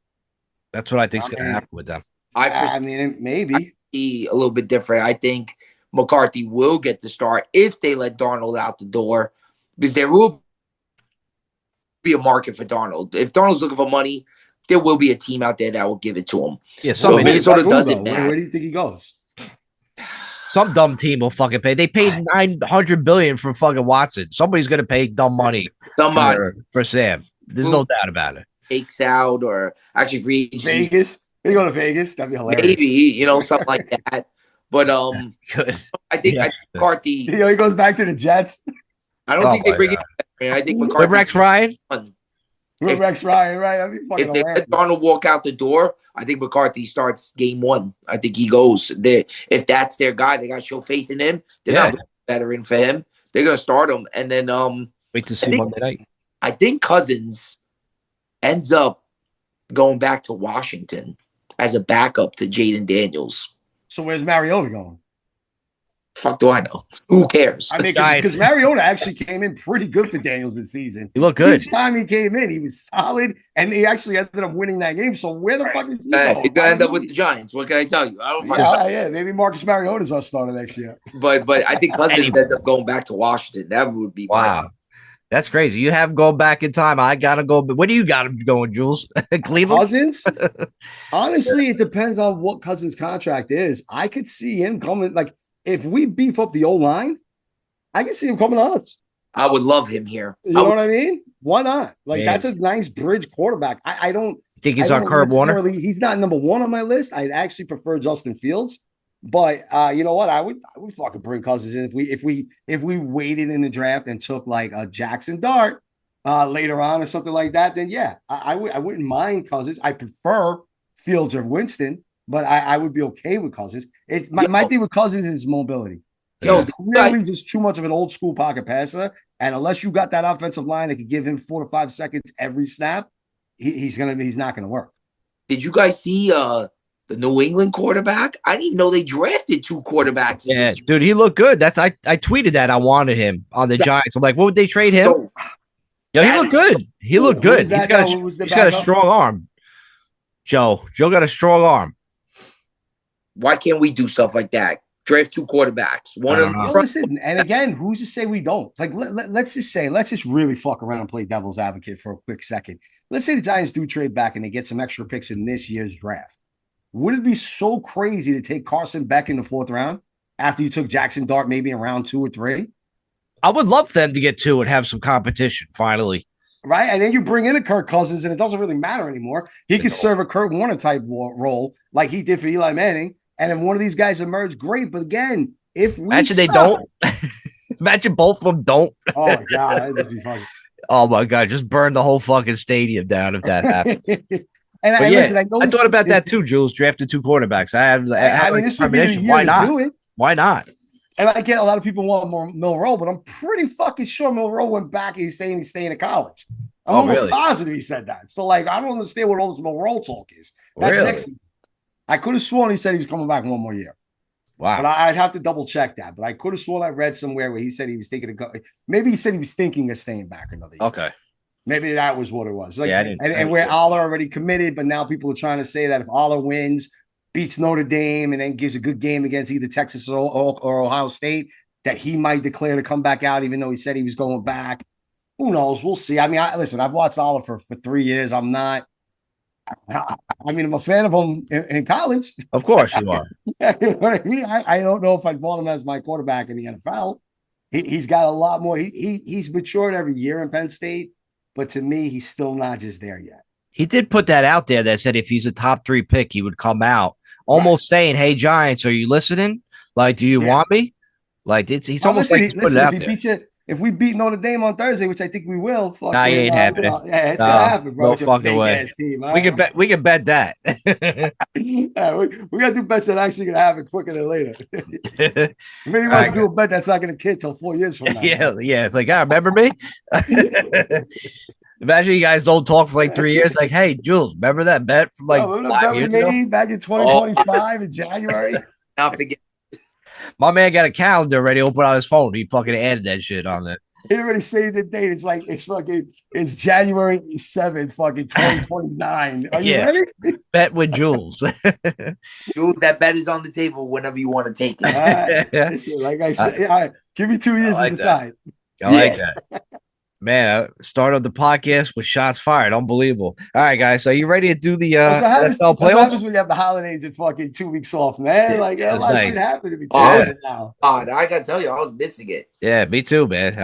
That's what I think is going to happen with them. Maybe. A little bit different. I think McCarthy will get the start if they let Darnold out the door, because there will be a market for Darnold. If Darnold's looking for money, there will be a team out there that will give it to him. Yeah, so Minnesota doesn't matter. Where do you think he goes? Some dumb team will fucking pay. They paid $900 billion for fucking Watson. Somebody's gonna pay dumb money for Sam. There's no doubt about it. Takes out or actually free Vegas. They go to Vegas. That'd be hilarious. Maybe something like that. But Good. I think McCarthy. He goes back to the Jets. I don't think they bring it. I think McCarthy. With Rex Ryan. With Rex Ryan, right? That'd be fucking if they let Darnold walk out the door, I think McCarthy starts game 1. I think he goes. If that's their guy, they got to show faith in him. They're not veteran for him. They're gonna start him, and then wait to see Monday night. I think Cousins ends up going back to Washington as a backup to Jaden Daniels. So where's Mariota going? Fuck do I know? Who cares? I mean, because Mariota actually came in pretty good for Daniels this season. He looked good. Each time he came in, he was solid, and he actually ended up winning that game. So where the fuck is he going? He's gonna end up with the Giants. What can I tell you? I don't. Yeah, maybe Marcus Mariota's our starter next year. But I think Cousins ends up going back to Washington. That would be wow. That's crazy. You have him going back in time. I gotta go. But where do you got him going, Jules? Cleveland? Cousins? Honestly, it depends on what Cousins' contract is. I could see him coming. Like, if we beef up the O-line, I can see him coming to us. I would love him here. You know what I mean? Why not? Like, that's a nice bridge quarterback. I don't think he's our Kurt Warner. He's not number 1 on my list. I'd actually prefer Justin Fields. But you know what? I would fucking bring Cousins in if we waited in the draft and took like a Jackson Dart later on or something like that. Then yeah, I wouldn't mind Cousins. I prefer Fields or Winston, but I would be okay with Cousins. My thing with Cousins is mobility. He's clearly just too much of an old school pocket passer, and unless you got that offensive line that could give him 4 to 5 seconds every snap, he's not gonna work. Did you guys see the New England quarterback? I didn't even know they drafted 2 quarterbacks. Yeah, dude, he looked good. I tweeted that I wanted him on the Giants. I'm like, what would they trade him? Yo, he looked good. He looked good. He's got a strong arm. Joe got a strong arm. Why can't we do stuff like that? Draft 2 quarterbacks. Listen, and again, who's to say we don't? Like, let's just really fuck around and play devil's advocate for a quick second. Let's say the Giants do trade back and they get some extra picks in this year's draft. Would it be so crazy to take Carson Beck in the 4th round after you took Jackson Dart maybe in round 2 or 3? I would love them to get 2 and have some competition finally. Right? And then you bring in a Kirk Cousins and it doesn't really matter anymore. He could serve a Kurt Warner type role like he did for Eli Manning. And if one of these guys emerge, great. But again, if we imagine they don't. Imagine both of them don't. Oh my God. That'd be funny. Oh my God. Just burn the whole fucking stadium down if that happens. And listen, I thought about that too, Jules. Drafted 2 quarterbacks. I mean, this would be the year Why not? Do it. Why not? And I get a lot of people want more Milroe, but I'm pretty fucking sure Milroe went back and he's saying he's staying at college. I'm almost positive he said that. So, like, I don't understand what all this Milroe talk is. That's next season. I could have sworn he said he was coming back 1 more year. Wow. But I'd have to double check that. But I could have sworn I read somewhere where he said he was thinking of going. Maybe he said he was thinking of staying back another year. Okay. Maybe that was what it was. Like, and where Aller already committed, but now people are trying to say that if Aller wins, beats Notre Dame, and then gives a good game against either Texas or Ohio State, that he might declare to come back out, even though he said he was going back. Who knows? We'll see. I mean, listen, I've watched Aller for 3 years. I'm not. I mean, I'm a fan of him in college. Of course you are. You know what I mean? I don't know if I'd want him as my quarterback in the NFL. He's got a lot more. He's matured every year in Penn State. But to me, he's still not just there yet. He did put that out there that said if he's a top 3 pick, he would come out almost saying, hey, Giants, are you listening? Like, do you want me? Like, he's almost like put it out there. If we beat Notre Dame on Thursday, which I think we will, he ain't happening. Yeah, it's gonna happen, bro. No fucking way. Team, we can bet that. Yeah, we gotta do bets that are actually gonna happen quicker than later. Maybe wants to do a bet that's not gonna kid till 4 years from now. Yeah. It's like, remember me? Imagine you guys don't talk for like 3 years. Like, hey, Jules, remember that bet from like 5 years ago? Back in 2025 in January? I'll forget. My man got a calendar already open on his phone. He fucking added that shit on there. He already saved the date. It's January 7th, fucking 2029. Are you ready? Bet with Jules. Jules, that bet is on the table whenever you want to take it. Like I said, give me 2 years to decide. I like that. Man, start of the podcast with shots fired. Unbelievable. All right, guys. So are you ready to do the NFL That's what playoffs? happens when you have the holidays and fucking 2 weeks off, man. Like, a lot of shit happened to me now. I gotta tell you, I was missing it. Yeah, me too, man.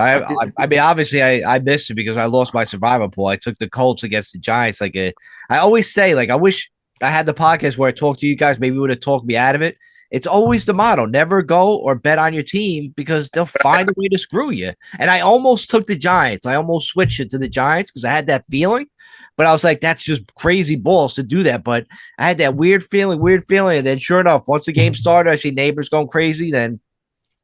I mean, obviously, I missed it because I lost my survivor pool. I took the Colts against the Giants. I always say, like, I wish I had the podcast where I talked to you guys. Maybe would have talked me out of it. It's always the motto: never go or bet on your team because they'll find a way to screw you. And I almost took the Giants. I almost switched it to the Giants because I had that feeling. But I was like, that's just crazy balls to do that. But I had that weird feeling. And then sure enough, once the game started, I see neighbors going crazy. Then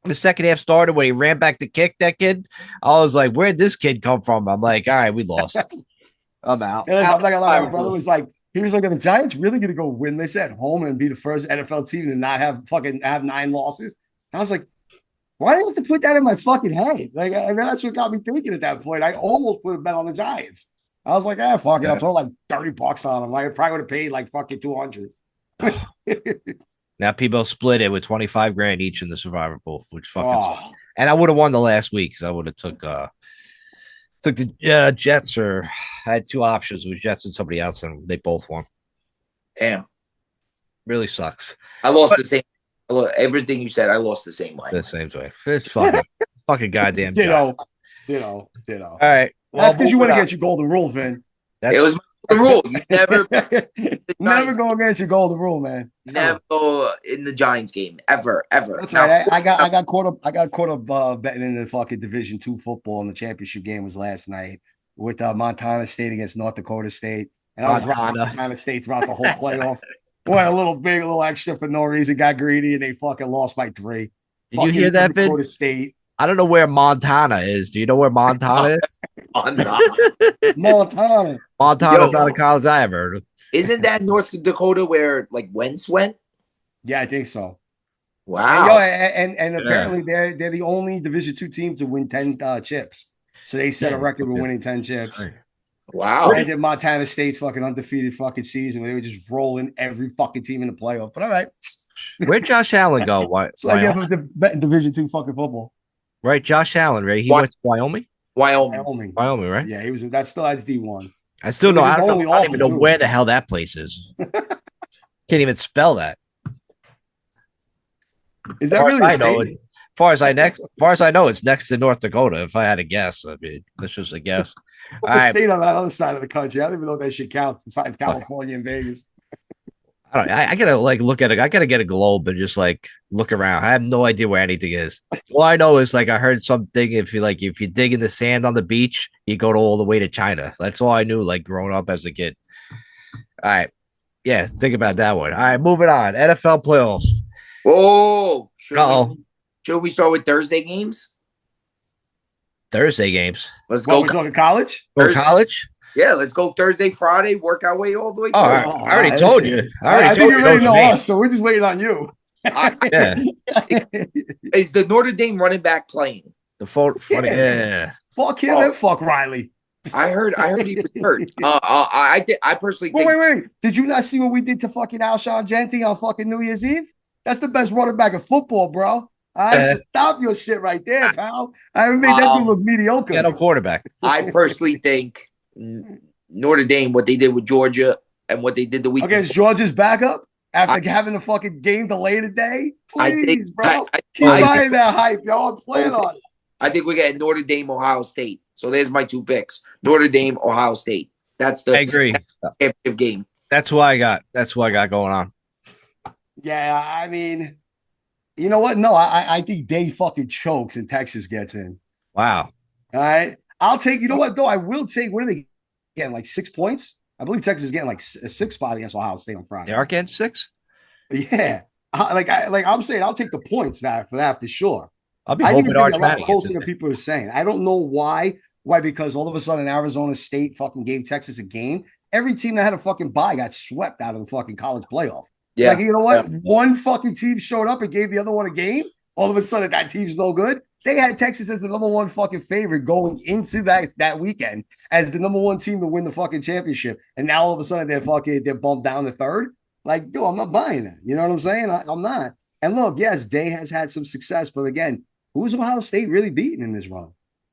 the second half started when he ran back to kick that kid. I was like, where'd this kid come from? I'm like, all right, we lost. I'm out. I'm not gonna lie, my brother was like, he was like, are the Giants really gonna go win this at home and be the first NFL team to not have 9 losses? And I was like, why do you have to put that in my fucking head? Like, I mean, that's what got me thinking at that point. I almost put a bet on the Giants. I was like, fuck it. I'll throw like $30 on them. I probably would have paid like fucking 200. Now people split it with 25 grand each in the survivor pool, which fucking sucks. And I would have won the last week because I would have took the Jets, or I had 2 options with Jets and somebody else, and they both won. Damn. Really sucks. I lost the same. Everything you said, I lost the same way. The same way. It's fucking goddamn Ditto. All right. Well, that's because you went against your golden rule, Vin. It was the rule. You never go against your golden rule, man. Never go in the Giants game ever. That's right. I got caught up betting in the fucking Division II football, and the championship game was last night with Montana State against North Dakota State, and I was rocking Montana State throughout the whole playoff. Went a little extra for no reason, got greedy, and they fucking lost by 3. Did you hear that, Vin? Dakota State. I don't know where Montana is. Do you know where Montana is? Montana's not a college I ever heard of. Isn't that North Dakota where like Wentz went? Yeah, I think so. Wow. And apparently they're the only Division II team to win 10 chips. So they set a record with winning 10 chips. Wow. And then Montana State's fucking undefeated fucking season where they were just rolling every fucking team in the playoff. But all right. Where'd Josh Allen go? So I have betting Division II fucking football. Right, Josh Allen, right? He went to Wyoming? Wyoming, right? Yeah, he was. That's D1. I still know. I don't even know where the hell that place is. Can't even spell that. Is that really a state? As far as I know, it's next to North Dakota. If I had to guess, I mean, that's just a guess. All right. State on that other side of the country. I don't even know if that shit counts besides California and Vegas. I gotta look at it. I gotta get a globe and just look around. I have no idea where anything is. All I know is I heard something. If you dig in the sand on the beach, you go all the way to China. That's all I knew. Growing up as a kid. All right, yeah. Think about that one. All right, moving on. NFL playoffs. Whoa! Should we start with Thursday games? Thursday games. Let's go. We're talking college. Or college. Yeah, let's go Thursday, Friday, work our way all the way through. I already told you. I think you already know us, so we're just waiting on you. Yeah. Is the Notre Dame running back playing? Yeah. Fuck him and fuck Riley. I heard he was hurt. I personally think. Wait. Did you not see what we did to fucking Alshon Jeffrey on fucking New Year's Eve? That's the best running back in football, bro. Stop your shit right there, pal. I haven't made that dude look mediocre. Got no quarterback. I personally think Notre Dame, what they did with Georgia and what they did the week against Georgia's backup after having the fucking game delayed a day. Please, bro. Keep buying that hype, y'all. I'm playing on it. I think we're getting Notre Dame, Ohio State. So there's my 2 picks: Notre Dame, Ohio State. That's the I agree championship game. That's what I got. That's what I got going on. Yeah, I mean, you know what? No, I think they fucking chokes and Texas gets in. Wow. All right. I'll take. You know what though? I will take. What are they getting? 6 points? I believe Texas is getting a 6 spot against Ohio State on Friday. They are getting 6. Yeah, I'm saying, I'll take the points for that for sure. I'll be hoping Arch Manning closer than people are saying. I don't know why. Why? Because all of a sudden Arizona State fucking gave Texas a game. Every team that had a fucking bye got swept out of the fucking college playoff. Yeah, you know what? Yeah. One fucking team showed up and gave the other one a game. All of a sudden that team's no good. They had Texas as the number 1 fucking favorite going into that weekend as the number 1 team to win the fucking championship. And now all of a sudden they're bumped down to 3rd. Dude, I'm not buying that. You know what I'm saying? I'm not. And look, yes, Day has had some success, but again, who's Ohio State really beating in this run?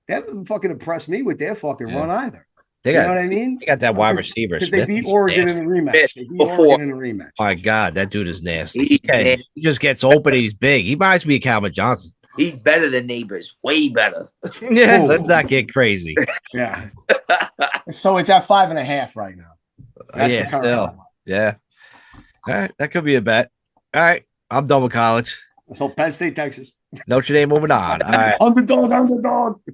They haven't fucking impressed me with their fucking run either. You know what I mean? They got that wide receiver. Because they beat Oregon in the rematch. They beat Oregon in the rematch. My God, that dude is nasty. He just gets open and he's big. He reminds me of Calvin Johnson. He's better than Neighbors. Way better. Yeah, let's not get crazy. Yeah. So it's at 5.5 right now. That's still. Yeah. All right. That could be a bet. All right. I'm done with college. So Penn State, Texas. Notre Dame moving on. All right. Underdog.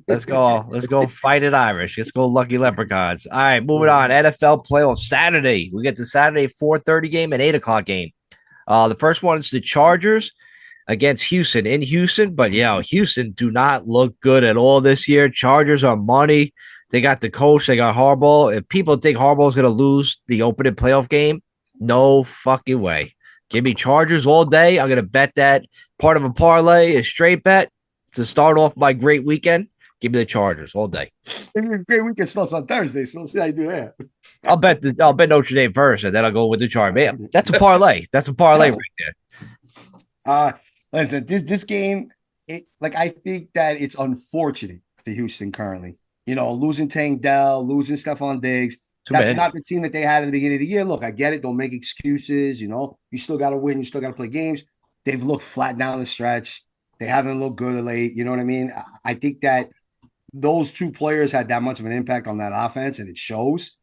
Let's go fight it Irish. Let's go Lucky Leprechauns. All right, moving on. NFL playoffs Saturday. We get the Saturday 4:30 game and 8:00 game. The first one is the Chargers against Houston in Houston. But Houston do not look good at all this year. Chargers are money. They got the coach. They got Harbaugh. If people think Harbaugh is going to lose the opening playoff game, no fucking way. Give me Chargers all day. I'm going to bet that part of a parlay, a straight bet to start off my great weekend. Give me the Chargers all day. Great weekend starts on Thursday, so let's see how you do that. I'll bet Notre Dame first, and then I'll go with the Chargers. That's a parlay. That's a parlay right there. Listen, this game, I think that it's unfortunate for Houston currently. Losing Tank Dell, losing Stephon Diggs. That's not the team that they had at the beginning of the year. Look, I get it. Don't make excuses. You still got to win. You still got to play games. They've looked flat down the stretch. They haven't looked good of late. You know what I mean? I think that those two players had that much of an impact on that offense, and it shows.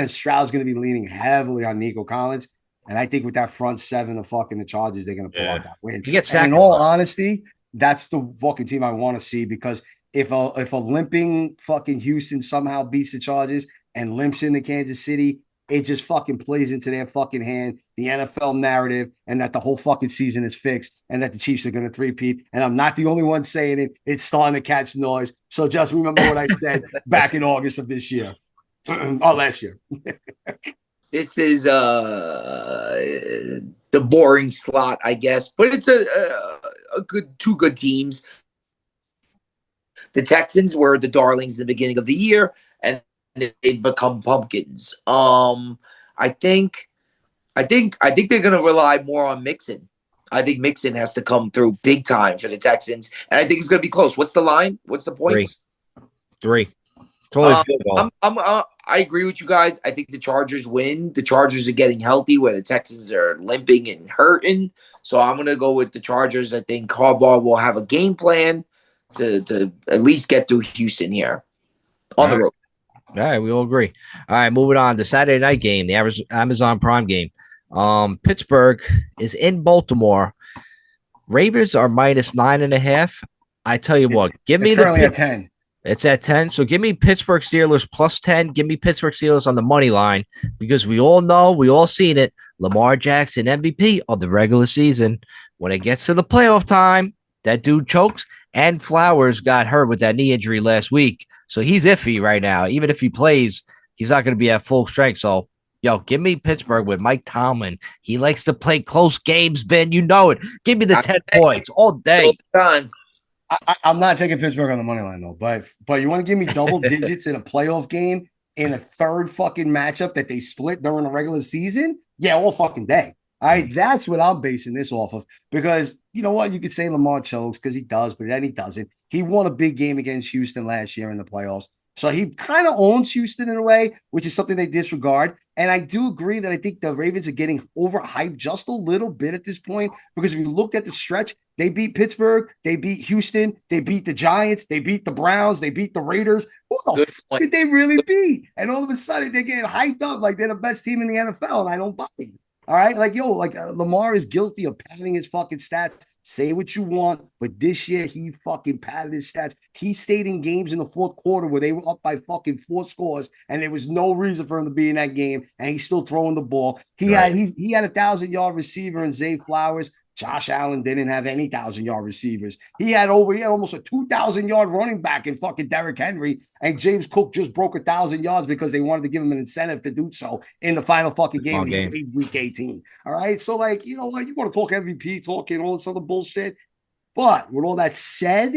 Stroud's going to be leaning heavily on Nico Collins. And I think with that front seven of the Chargers, they're going to pull out that win. And in all honesty, that's the fucking team I want to see, because if a limping fucking Houston somehow beats the Chargers and limps into Kansas City, it just fucking plays into their fucking hand, the NFL narrative, and that the whole fucking season is fixed and that the Chiefs are going to three-peat. And I'm not the only one saying it. It's starting to catch noise. So just remember what I said back in August of this year. Last year. This is the boring slot, I guess. But it's two good teams. The Texans were the darlings in the beginning of the year, and they've become pumpkins. I think they're going to rely more on Mixon. I think Mixon has to come through big time for the Texans, and I think it's going to be close. What's the line? What's the points? 3. Totally field goal. I agree with you guys. I think the Chargers win. The Chargers are getting healthy, where the Texans are limping and hurting. So I'm going to go with the Chargers. I think Harbaugh will have a game plan to at least get through Houston here on the road. All right, we all agree. All right, moving on. The Saturday night game, the Amazon Prime game. Pittsburgh is in Baltimore. Ravens are minus 9.5. I tell you what, give me currently at 10. It's at 10. So give me Pittsburgh Steelers plus 10. Give me Pittsburgh Steelers on the money line, because we all know, we all seen it. Lamar Jackson, MVP of the regular season. When it gets to the playoff time, that dude chokes. And Flowers got hurt with that knee injury last week. So he's iffy right now. Even if he plays, he's not going to be at full strength. So, give me Pittsburgh with Mike Tomlin. He likes to play close games, Vin. You know it. Give me the 10 points all day. I'm not taking Pittsburgh on the money line, though. But you want to give me double digits in a playoff game in a third fucking matchup that they split during the regular season? Yeah, all fucking day. All right, that's what I'm basing this off of, because you know what? You could say Lamar chokes because he does, but then he doesn't. He won a big game against Houston last year in the playoffs. So he kind of owns Houston in a way, which is something they disregard. And I do agree that I think the Ravens are getting overhyped just a little bit at this point, because if you look at the stretch, they beat Pittsburgh, they beat Houston, they beat the Giants, they beat the Browns, they beat the Raiders. Who the fuck did they really beat? And all of a sudden they're getting hyped up like they're the best team in the NFL, and I don't buy it. All right, Lamar is guilty of padding his fucking stats. Say what you want, but this year he fucking padded his stats. He stayed in games in the fourth quarter where they were up by fucking 4 scores, and there was no reason for him to be in that game, and he's still throwing the ball. He had a 1,000-yard receiver in Zay Flowers. Josh Allen didn't have any 1,000-yard receivers. He had almost a 2,000-yard running back in fucking Derrick Henry, and James Cook just broke 1,000 yards because they wanted to give him an incentive to do so in the final fucking game of week 18. All right, so you know what? You want to talk MVP, talking all this other bullshit, but with all that said,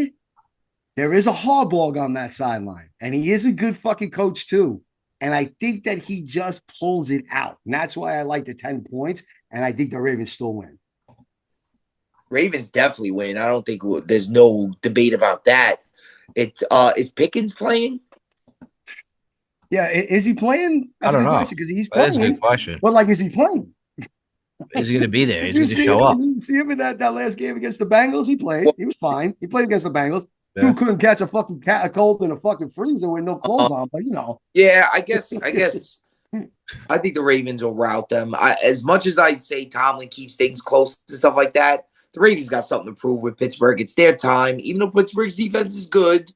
there is a Harbaugh on that sideline, and he is a good fucking coach too. And I think that he just pulls it out, and that's why I like the 10 points, and I think the Ravens still win. Ravens definitely win. I don't think there's no debate about that. Is Pickens playing? Yeah, is he playing? That's I a don't good know. question because he's That is playing. a good question. But like, is he playing? Is he going to be there? Is he You going to see show up? You see him in that last game against the Bengals? He played. He was fine. He played against the Bengals. Yeah. Who couldn't catch a fucking a cold in a fucking freezer with no clothes on? But Yeah, I guess. I think the Ravens will rout them. As much as I say Tomlin keeps things close to stuff like that, the Ravens got something to prove with Pittsburgh. It's their time. Even though Pittsburgh's defense is good,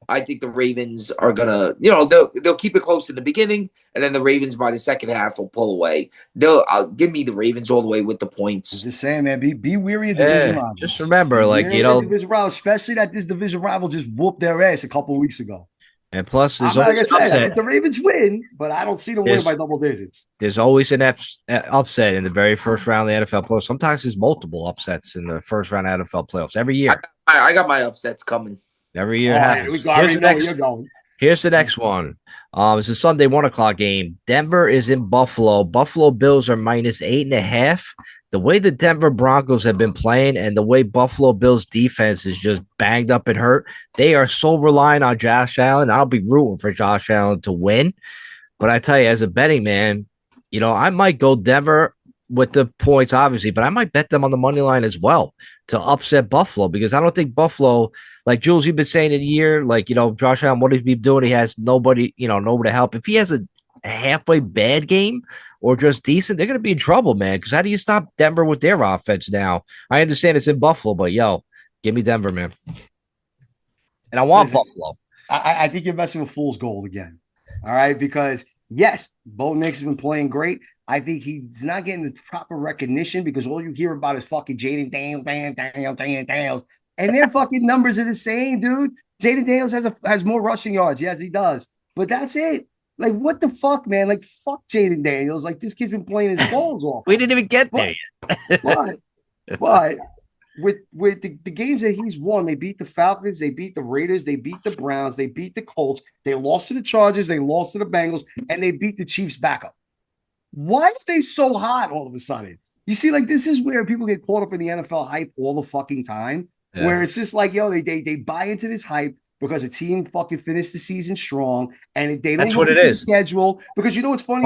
I think the Ravens are gonna, they'll keep it close in the beginning, and then the Ravens by the second half will pull away. They'll give me the Ravens all the way with the points. I'm just saying, man, be weary of division rivals. Just remember, division rivals, especially that this division rival just whooped their ass a couple of weeks ago. And plus, there's like I said, I think the Ravens win, but I don't see them winning by double digits. There's always an upset in the very first round of the NFL playoffs. Sometimes there's multiple upsets in the first round of NFL playoffs every year. I got my upsets coming. Every year it happens. Here's the next one. It's a Sunday 1:00 game. Denver is in Buffalo. Buffalo Bills are -8.5. The way the Denver Broncos have been playing and the way Buffalo Bills defense is just banged up and hurt, they are so reliant on Josh Allen. I'll be rooting for Josh Allen to win. But I tell you, as a betting man, I might go Denver with the points, obviously, but I might bet them on the money line as well to upset Buffalo because I don't think Buffalo, like Jules, you've been saying in a year, like, Josh Allen, what he's been doing, he has nobody to help. If he has a halfway bad game or just decent, they're going to be in trouble, man, because how do you stop Denver with their offense now? I understand it's in Buffalo, but, give me Denver, man. And I want Buffalo. I think you're messing with fool's gold again, all right, because, yes, Bo Nix has been playing great. I think he's not getting the proper recognition because all you hear about is fucking Jaden Daniels, and their fucking numbers are the same, dude. Jaden Daniels has more rushing yards. Yes, he does. But that's it. Like, what the fuck, man? Like, fuck Jaden Daniels. Like, this kid's been playing his balls off. We didn't even get there yet. But with the games that he's won, they beat the Falcons, they beat the Raiders, they beat the Browns, they beat the Colts, they lost to the Chargers, they lost to the Bengals, and they beat the Chiefs backup. Why are they so hot all of a sudden? You see, like, this is where people get caught up in the NFL hype all the fucking time, where it's just like, they buy into this hype because a team fucking finished the season strong, and they don't look at the schedule. Because you know what's funny?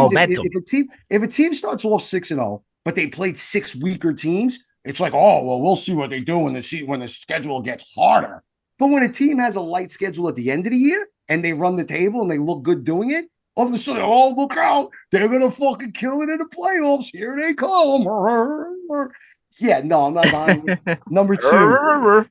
If a team starts off 6-0, but they played 6 weaker teams, it's like, oh, well, we'll see what they do when the schedule gets harder. But when a team has a light schedule at the end of the year and they run the table and they look good doing it, all of a sudden, oh, look out. They're going to fucking kill it in the playoffs. Here they come. Yeah, no, I'm not buying. Number 2,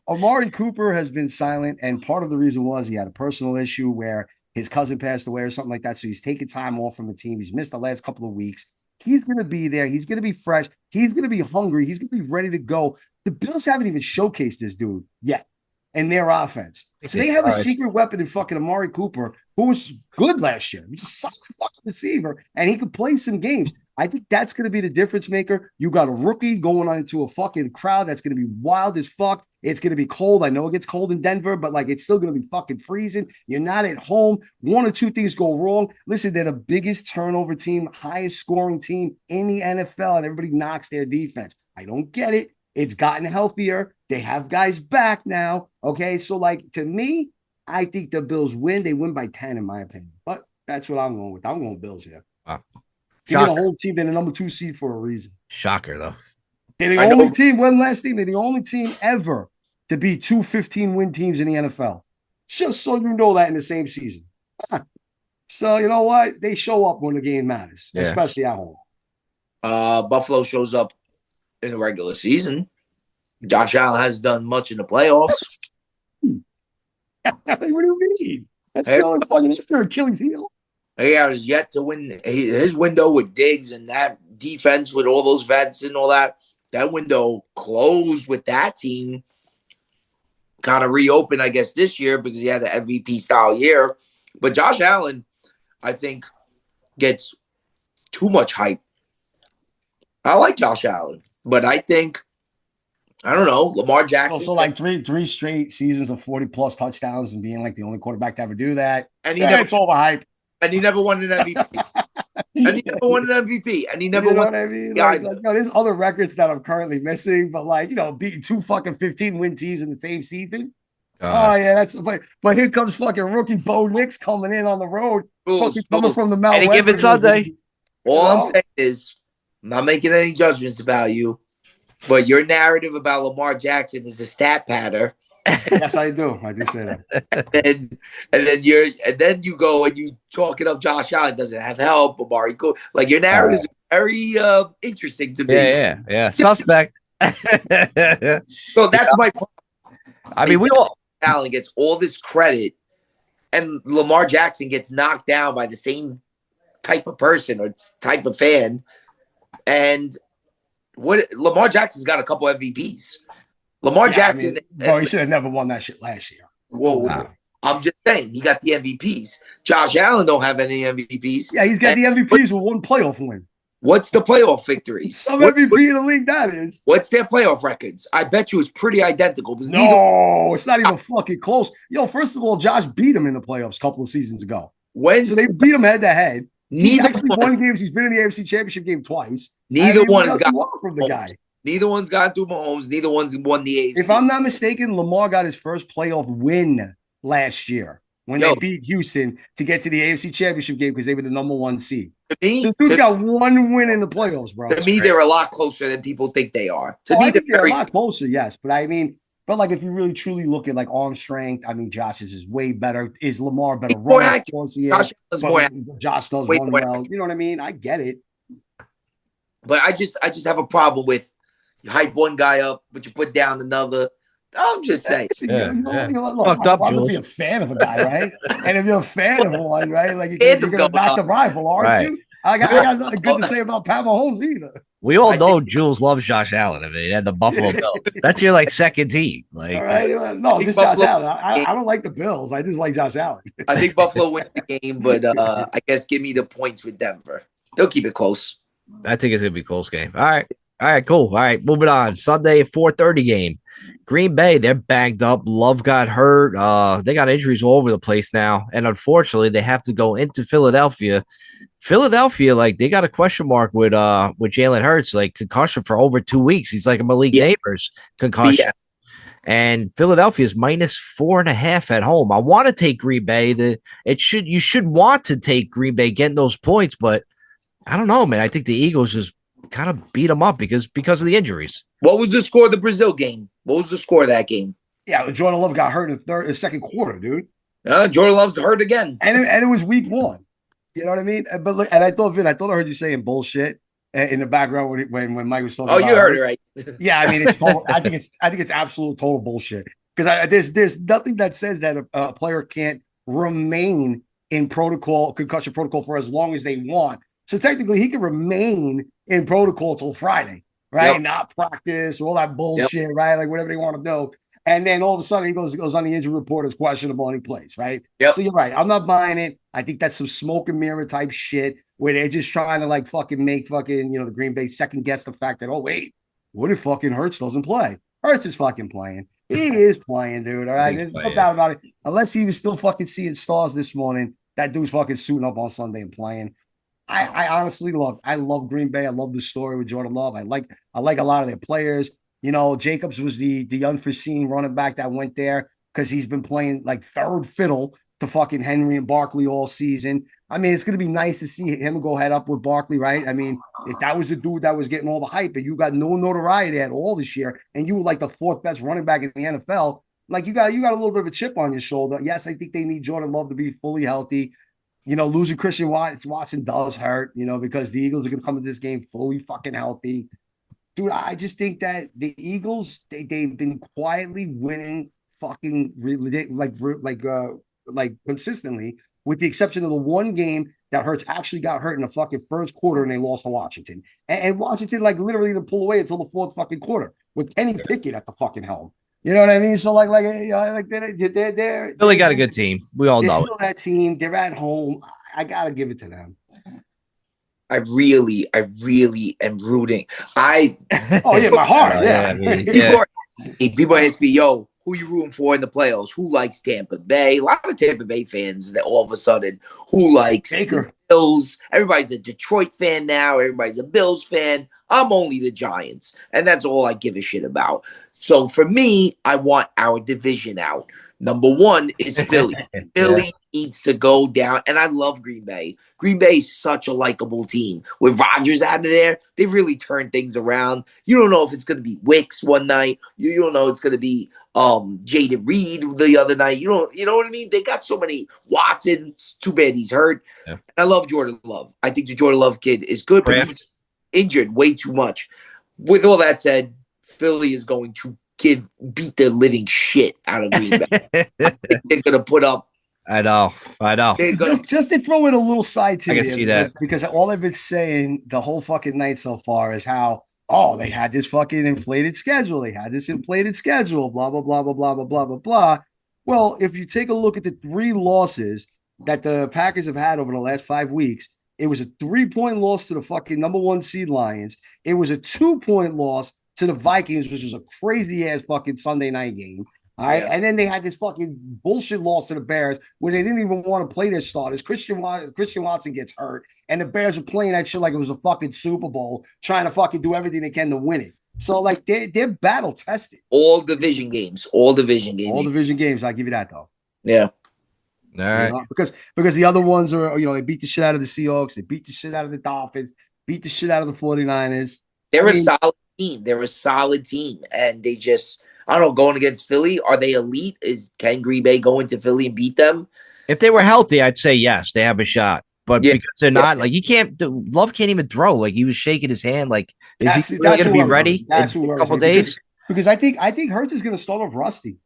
Amari Cooper has been silent, and part of the reason was he had a personal issue where his cousin passed away or something like that, so he's taking time off from the team. He's missed the last couple of weeks. He's going to be there. He's going to be fresh. He's going to be hungry. He's going to be ready to go. The Bills haven't even showcased this dude yet in their offense. So they have a secret weapon in fucking Amari Cooper, who was good last year. He's a solid fucking receiver, and he could play some games. I think that's going to be the difference maker. You got a rookie going on into a fucking crowd that's going to be wild as fuck. It's going to be cold. I know it gets cold in Denver, but like it's still going to be fucking freezing. You're not at home. 1 or 2 things go wrong. Listen, they're the biggest turnover team, highest scoring team in the NFL, and everybody knocks their defense. I don't get it. It's gotten healthier. They have guys back now. Okay, so like to me, I think the Bills win. They win by 10, in my opinion. But that's what I'm going with. I'm going Bills here. Wow. Give me the whole team. They're the number 2 seed for a reason. Shocker, though. They're the only team, one last thing, they're the only team ever to beat 2 15-win teams in the NFL. Just so you know that in the same season. So, you know what? They show up when the game matters, especially at home. Buffalo shows up in the regular season. Josh Allen hasn't done much in the playoffs. What do you mean? That's still fucking after Achilles heel. He has yet to win his window with Diggs and that defense with all those vets and all that. That window closed with that team. Kind of reopened, I guess, this year because he had an MVP style year. But Josh Allen, I think, gets too much hype. I like Josh Allen, but I think, I don't know, Lamar Jackson. So like three straight seasons of 40+ touchdowns and being like the only quarterback to ever do that. And it's all the hype. And he never won an MVP. And he never won an MVP. And he never won. What I mean? Like, there's other records that I'm currently missing, but like, beating 2 fucking 15-win teams in the same season. Oh yeah, but here comes fucking rookie Bo Nix coming in on the road, coming from the Mount Any West. given Sunday. All I'm saying is, I'm not making any judgments about you, but your narrative about Lamar Jackson is a stat patter. Yes, I do. I do say that. and then you go and you talk it up. Josh Allen doesn't have help. Amari, like your narrative is very interesting to me. Yeah. Suspect. So that's my point. I mean, we all Allen gets all this credit, and Lamar Jackson gets knocked down by the same type of person or type of fan. And what Lamar Jackson's got a couple MVPs. Lamar Jackson, bro, he should have never won that shit last year. Whoa. I'm just saying he got the MVPs. Josh Allen don't have any MVPs. Yeah, he's got the MVPs with one playoff win. What's the playoff victory? Some MVP in the league, that is. What's their playoff records? I bet you it's pretty identical. No, it's not even fucking close. Yo, first of all, Josh beat him in the playoffs a couple of seasons ago. So they beat him head to head. He actually won games. He's been in the AFC Championship game twice. Neither one has got from the guy. Neither one's gone through Mahomes. Neither one's won the AFC. If I'm not mistaken, Lamar got his first playoff win last year when they beat Houston to get to the AFC Championship game because they were the number 1 seed. To me, the dude's got one win in the playoffs, bro. To me, they're a lot closer than people think they are. To me, I think they're a lot closer, yes. But I mean, like if you really truly look at like arm strength, I mean, Josh's is way better. Is Lamar better runner? Of course he is. Josh does run well. You know what I mean? I get it. But I just have a problem with you hype one guy up, but you put down another. I'm just saying. Look, I'm going to be a fan of a guy, right? And if you're a fan of one, right, like you're going to knock the rival, aren't you? I got nothing good to say about Pat Mahomes either. We all know Jules loves Josh Allen. I mean, and the Buffalo Bills. That's your like second team. Like, all right, no, just Josh Allen. I don't like the Bills. I just like Josh Allen. I think Buffalo wins the game, but I guess give me the points with Denver. They'll keep it close. I think it's gonna be a close game. All right, cool. All right, moving on. Sunday 4:30 game. Green Bay, they're banged up. Love got hurt. They got injuries all over the place now, and unfortunately, they have to go into Philadelphia. Like they got a question mark with Jalen Hurts, like concussion for over 2 weeks. He's like a Malik Neighbors concussion. And Philadelphia is -4.5 at home. I want to take Green Bay. You should want to take Green Bay getting those points, but I don't know, man. I think the Eagles just kind of beat them up because of the injuries. What was the score of the Brazil game? What was the score of that game? Yeah, Jordan Love got hurt in the second quarter, dude. Jordan Love's hurt again, and it was week 1. You know what I mean? But look, and I thought I heard you saying bullshit in the background when Mike was talking. Oh, you heard it right. Yeah, I mean it's total. I think it's absolute total bullshit because there's nothing that says that a player can't remain in concussion protocol for as long as they want. So technically, he can remain in protocol till Friday, right? Yep. Not practice, all that bullshit, right? Like whatever they want to do. And then all of a sudden, he goes on the injury report as questionable and he plays, right? Yep. So you're right. I'm not buying it. I think that's some smoke and mirror type shit where they're just trying to like fucking make fucking, the Green Bay second guess the fact that, oh, wait, what if fucking Hurts doesn't play? Hurts is fucking playing. He is playing, dude. All right. There's no doubt about it. Unless he was still fucking seeing stars this morning, that dude's fucking suiting up on Sunday and playing. I honestly love Green Bay. I love the story with Jordan Love. I like a lot of their players. Jacobs was the unforeseen running back that went there because he's been playing like third fiddle to fucking Henry and Barkley all season. I mean, it's going to be nice to see him go head up with Barkley, right? I mean, if that was the dude that was getting all the hype and you got no notoriety at all this year and you were like the 4th best running back in the NFL, like you got a little bit of a chip on your shoulder. Yes, I think they need Jordan Love to be fully healthy. Losing Christian Watson does hurt, because the Eagles are going to come into this game fully fucking healthy. Dude, I just think that the Eagles, they've been quietly winning fucking like consistently, with the exception of the one game that Hurts actually got hurt in the fucking first quarter and they lost to Washington. And Washington like literally didn't pull away until the 4th fucking quarter with Kenny Pickett at the fucking helm. You know what I mean? So they're Philly got a good team. We all know still that team. They're at home. I gotta give it to them. I really am rooting. My heart. People ask me, yo, who you rooting for in the playoffs? Who likes Tampa Bay? A lot of Tampa Bay fans that all of a sudden, who likes Baker? Bills? Everybody's a Detroit fan now. Everybody's a Bills fan. I'm only the Giants. And that's all I give a shit about. So for me, I want our division out Number one is Philly. Philly needs to go down, and I love Green Bay. Green Bay is such a likable team. With Rodgers out of there, they've really turned things around. You don't know if it's going to be Wicks one night. You don't know it's going to be Jaden Reed the other night. You know what I mean? They got so many. Watson. It's too bad he's hurt. Yeah. I love Jordan Love. I think the Jordan Love kid is good, but he's injured way too much. With all that said, Philly is going to beat the living shit out of Green Bay. I think they're going to put up. I know. Just to throw in a little side to I can see that. Because all I've been saying the whole fucking night so far is how, they had this fucking inflated schedule. They had this inflated schedule, blah, blah, blah, blah, blah, blah, blah, blah, blah. Well, if you take a look at the 3 losses that the Packers have had over the last 5 weeks, it was a 3-point loss to the fucking number 1 seed Lions. It was a 2-point loss to the Vikings, which was a crazy ass fucking Sunday night game. All right. Yeah. And then they had this fucking bullshit loss to the Bears where they didn't even want to play their starters. Christian Watson gets hurt, and the Bears are playing that shit like it was a fucking Super Bowl, trying to fucking do everything they can to win it. So, like, they're battle tested. All division games. All division games. I'll give you that, though. Yeah. All right. Because the other ones are, they beat the shit out of the Seahawks. They beat the shit out of the Dolphins. Beat the shit out of the 49ers. They're a solid team. They're a solid team. And they just, I don't know, going against Philly, are they elite? Can Green Bay go into Philly and beat them? If they were healthy, I'd say yes, they have a shot. But because they're not, like, you can't, Love can't even throw. Like, he was shaking his hand. Like, is he really going to be ready in a couple days? Because I think Hurts is going to start off rusty.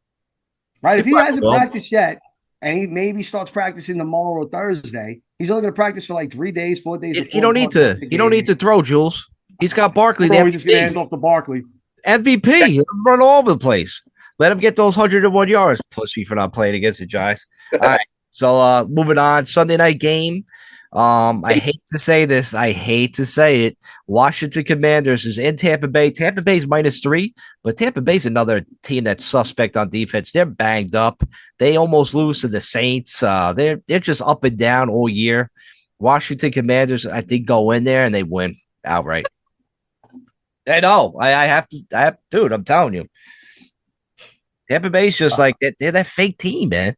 Right? If he hasn't practiced yet, and he maybe starts practicing tomorrow or Thursday, he's only going to practice for like 3 days, 4 days. You don't need to. You don't need to throw, Jules. He's got Barkley. He's just going to hand off to Barkley. MVP. He'll run all over the place. Let him get those 101 yards. Pussy for not playing against the Giants. All right. So moving on. Sunday night game. I hate to say this. I hate to say it. Washington Commanders is in Tampa Bay. Tampa Bay's -3, but Tampa Bay's another team that's suspect on defense. They're banged up. They almost lose to the Saints. They're just up and down all year. Washington Commanders, I think, go in there and they win outright. I know. I have to, dude. I'm telling you, Tampa Bay's just like they're that fake team, man.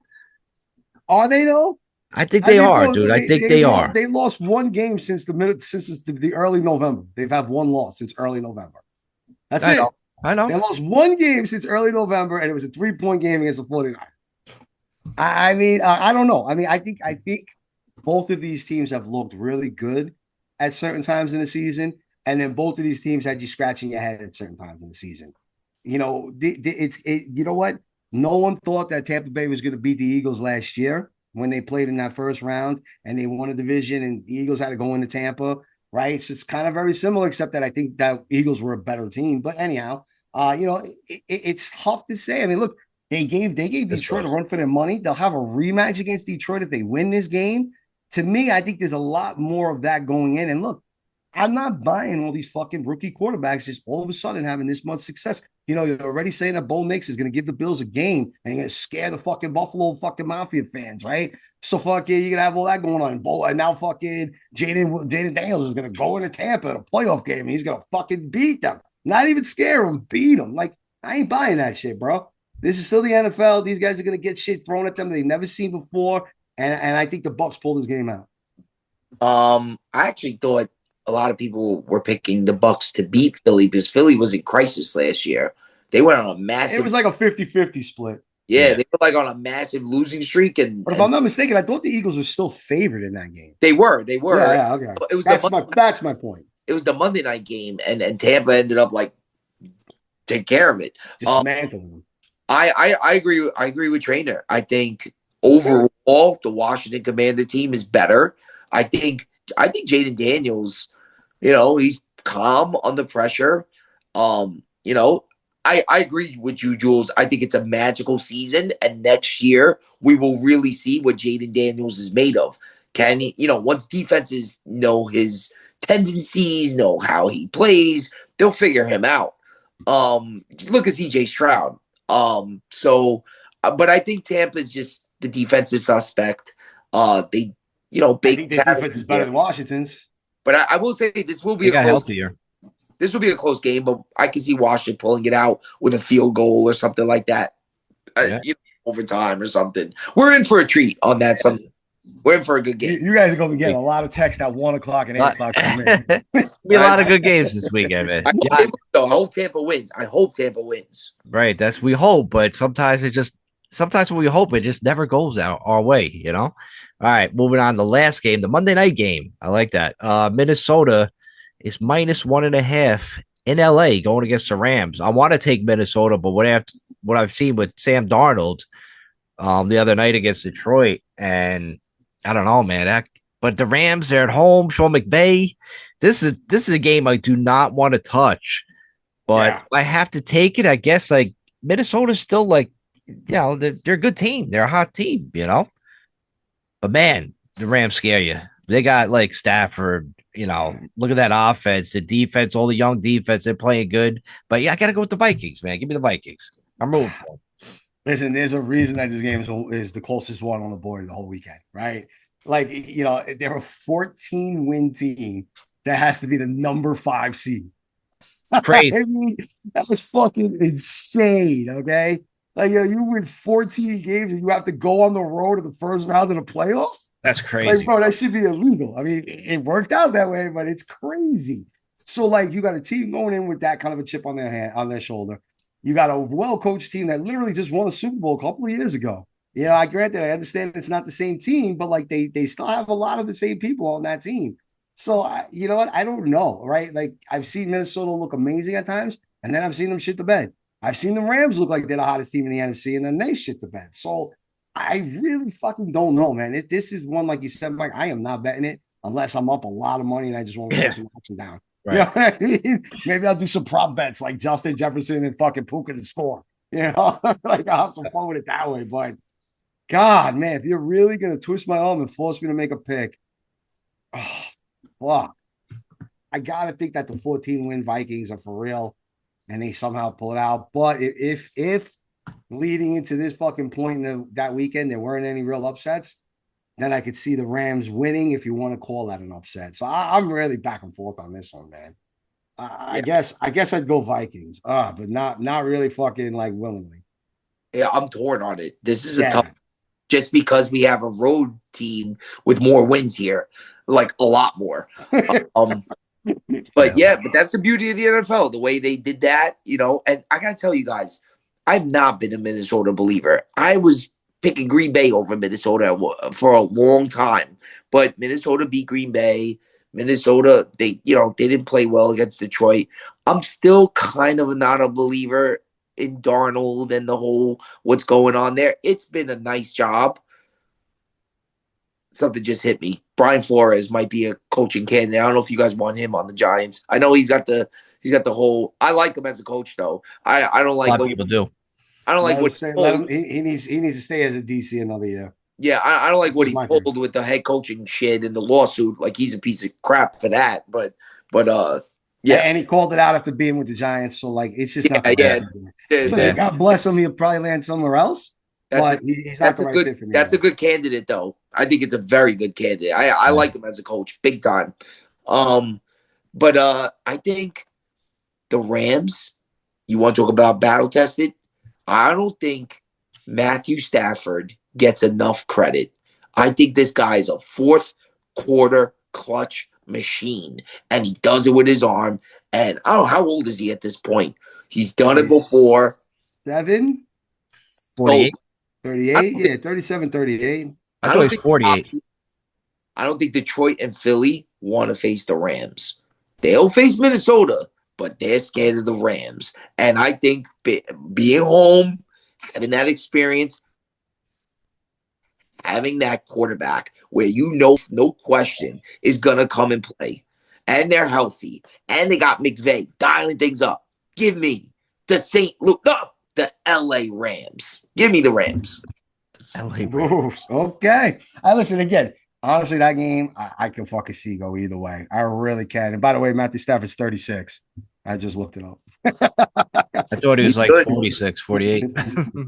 Are they though? I think they are, dude. I think they are. They lost 1 game since the early November. They've had 1 loss since early November. That's it. I know. They lost 1 game since early November, and it was a 3-point game against the 49ers. I mean, I don't know. I mean, I think both of these teams have looked really good at certain times in the season, and then both of these teams had you scratching your head at certain times in the season. You know, you know what? No one thought that Tampa Bay was going to beat the Eagles last year when they played in that first round and they won a division and the Eagles had to go into Tampa, right? So it's kind of very similar, except that I think that Eagles were a better team. But anyhow, it's tough to say. I mean, look, they gave Detroit a run for their money. They'll have a rematch against Detroit if they win this game. To me, I think there's a lot more of that going in. And look, I'm not buying all these fucking rookie quarterbacks just all of a sudden having this much success. You know, you're already saying that Bo Nix is going to give the Bills a game and you're going to scare the fucking Buffalo fucking Mafia fans, right? So fucking you're going to have all that going on. And now fucking Jaden Daniels is going to go into Tampa in a playoff game and he's going to fucking beat them. Not even scare them, beat them. Like, I ain't buying that shit, bro. This is still the NFL. These guys are going to get shit thrown at them they've never seen before. And I think the Bucs pulled this game out. I actually thought a lot of people were picking the Bucs to beat Philly because Philly was in crisis last year. They went on a massive. It was like a 50-50 split. Yeah, they were like on a massive losing streak. But if I'm not mistaken, I thought the Eagles were still favored in that game. They were. Yeah, okay. It was that's my point. It was the Monday night game, and Tampa ended up like taking care of it. Dismantling them. I agree. I agree with Trainer. I think overall the Washington Commander team is better. I think Jaden Daniels, he's calm under pressure. I agree with you, Jules. I think it's a magical season, and next year we will really see what Jaden Daniels is made of. Can he, once defenses know his tendencies, know how he plays, they'll figure him out. Look at CJ Stroud. But I think Tampa's just the defensive suspect. I think their defense is better than Washington's. But I will say this will be healthier. This will be a close game, but I can see Washington pulling it out with a field goal or something like that. overtime or something. We're in for a treat on that Sunday. We're in for a good game. You guys are going to be getting a lot of text at 1 o'clock and 8 o'clock. Be a lot of good games this weekend, man. I hope Tampa wins. Right. We hope, but sometimes when we hope, it just never goes our way, you know? All right, moving on. The last game, the Monday night game. I like that. Minnesota is -1.5 in LA going against the Rams. I want to take Minnesota, but what I've seen with Sam Darnold the other night against Detroit, and I don't know, man. But the Rams, they're at home. Sean McVay. This is a game I do not want to touch, but I have to take it. I guess like Minnesota's still like, you know, they're a good team. They're a hot team, you know. But man, the Rams scare you. They got like Stafford. You know, look at that offense, the defense, all the young defense. They're playing good. But yeah, I got to go with the Vikings, man. Give me the Vikings. I'm rooting for them. Listen, there's a reason that this game is the closest one on the board the whole weekend, right? Like, you know, they're a 14-win team that has to be the number 5 seed. Crazy. I mean, that was fucking insane, okay? Like, you win 14 games and you have to go on the road to the first round of the playoffs? That's crazy. Like, bro, that should be illegal. I mean, it worked out that way, but it's crazy. So, like, you got a team going in with that kind of a chip on their shoulder. You got a well-coached team that literally just won a Super Bowl a couple of years ago. You know, I understand it's not the same team, but like they still have a lot of the same people on that team. So, you know what? I don't know, right? Like, I've seen Minnesota look amazing at times, and then I've seen them shit the bed. I've seen the Rams look like they're the hottest team in the NFC, and then they shit the bed. So, I really fucking don't know, man. This is one, like you said, Mike, I am not betting it unless I'm up a lot of money and I just want to put some action down. Right. You know what I mean? Maybe I'll do some prop bets like Justin Jefferson and fucking Puka to score. You know, like I'll have some fun with it that way. But God, man, if you're really gonna twist my arm and force me to make a pick, fuck. I gotta think that the 14-win Vikings are for real, and they somehow pull it out. But if leading into this fucking point in that weekend there weren't any real upsets, then I could see the Rams winning, if you want to call that an upset. So I'm really back and forth on this one, man. I guess I'd go Vikings, but not really fucking like willingly. Yeah, I'm torn on it. This is a tough, just because we have a road team with more wins here, like a lot more. But that's the beauty of the NFL, the way they did that, you know. And I gotta tell you guys, I've not been a Minnesota believer. I was picking Green Bay over Minnesota for a long time, but Minnesota beat Green Bay. Minnesota, they didn't play well against Detroit. I'm still kind of not a believer in Darnold and the whole what's going on there. It's been a nice job. Something just hit me. Brian Flores might be a coaching candidate. I don't know if you guys want him on the Giants. I know he's got the whole. I like him as a coach, though. I don't like. A lot of people do. I don't like what he needs to stay as a DC another year. Yeah, I don't like what he pulled with the head coaching shit and the lawsuit. Like, he's a piece of crap for that. But yeah, and he called it out after being with the Giants. So like, it's just not. God bless him. He'll probably land somewhere else. He's not the right fit for me. That's a good candidate, though. I think it's a very good candidate. I like him as a coach, big time. But I think the Rams. You want to talk about battle tested? I don't think Matthew Stafford gets enough credit. I think this guy is a fourth quarter clutch machine, and he does it with his arm. And I don't know, how old is he at this point? He's done it before. 48? 38? Yeah, 37, 38. I thought he's 48. I don't think Detroit and Philly want to face the Rams. They'll face Minnesota, but they're scared of the Rams. And I think being home, having that experience, having that quarterback where no question is going to come and play, and they're healthy, and they got McVay dialing things up. Give me the LA Rams. Give me the Rams. LA Rams. Okay. Listen, again, honestly, that game, I can fucking see go either way. I really can. And by the way, Matthew Stafford's 36. I just looked it up. I thought he was like 46, 48.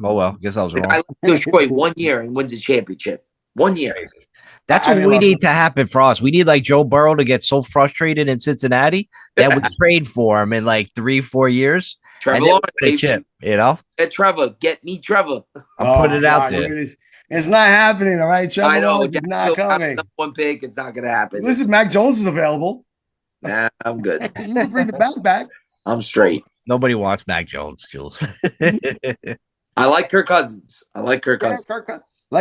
Oh, well, guess I was wrong. I Detroit 1 year and wins a championship. 1 year. That's what we need to happen for us. We need like Joe Burrow to get so frustrated in Cincinnati that we trade for him in like 3-4 years. Trevor and Lawrence, they chip, Get Trevor. Get me Trevor. I'm putting it out there. It's not happening, all right? Trevor Lawrence is not coming. One pick, it's not going to happen. Listen, Mac Jones is available. Nah, I'm good. You can bring the back. I'm straight. Nobody wants Mac Jones, Jules. I like Kirk Cousins. Like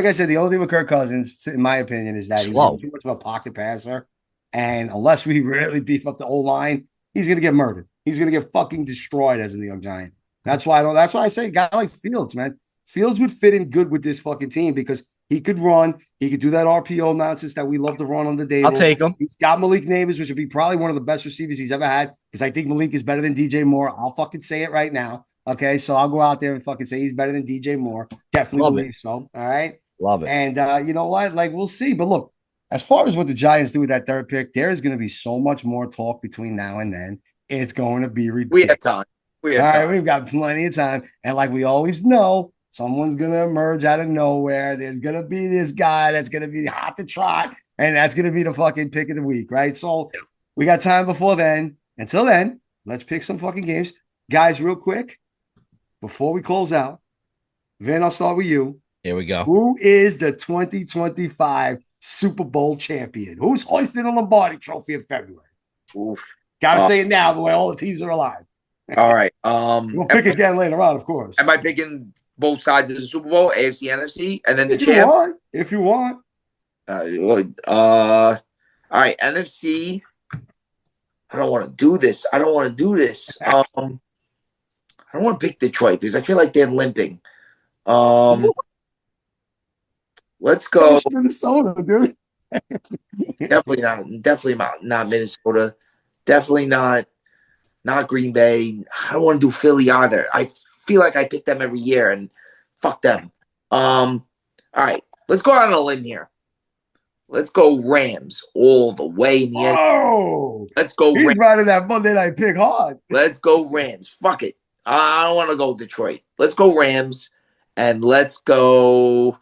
I said, the only thing with Kirk Cousins, in my opinion, is that he's too much of a pocket passer. And unless we really beef up the O-line, he's going to get murdered. He's going to get fucking destroyed as a New York Giant. That's why I say a guy like Fields, man. Fields would fit in good with this fucking team because he could run. He could do that RPO nonsense that we love to run on the day. I'll take him. He's got Malik Neighbors, which would be probably one of the best receivers he's ever had because I think Malik is better than DJ Moore. I'll fucking say it right now. Okay, so I'll go out there and fucking say he's better than DJ Moore. Definitely believe so. All right. Love it. And you know what? Like, we'll see. But look, as far as what the Giants do with that third pick, there is going to be so much more talk between now and then. It's going to be ridiculous. We have time. We've got plenty of time. And like we always know, someone's going to emerge out of nowhere. There's going to be this guy that's going to be hot to trot, and that's going to be the fucking pick of the week, right? So we got time before then. Until then, let's pick some fucking games. Guys, real quick, before we close out, Vin, I'll start with you. Here we go. Who is the 2025 Super Bowl champion? Who's hoisting the Lombardi Trophy in February? Gotta say it now, the way all the teams are alive. All right. We'll pick again later on, of course. Am I picking both sides of the Super Bowl, AFC, NFC, and then the champ? If you want. All right, NFC. I don't want to do this. I don't want to pick Detroit because I feel like they're limping. Let's go Minnesota, dude. Definitely not Minnesota. Definitely not Green Bay. I don't want to do Philly either. I feel like I pick them every year and fuck them. All right, let's go out on a limb here. Let's go Rams all the way in the end. Oh, let's go. He's riding that Monday night pick hard. Let's go Rams. Fuck it. I don't want to go Detroit. Let's go Rams, and let's go.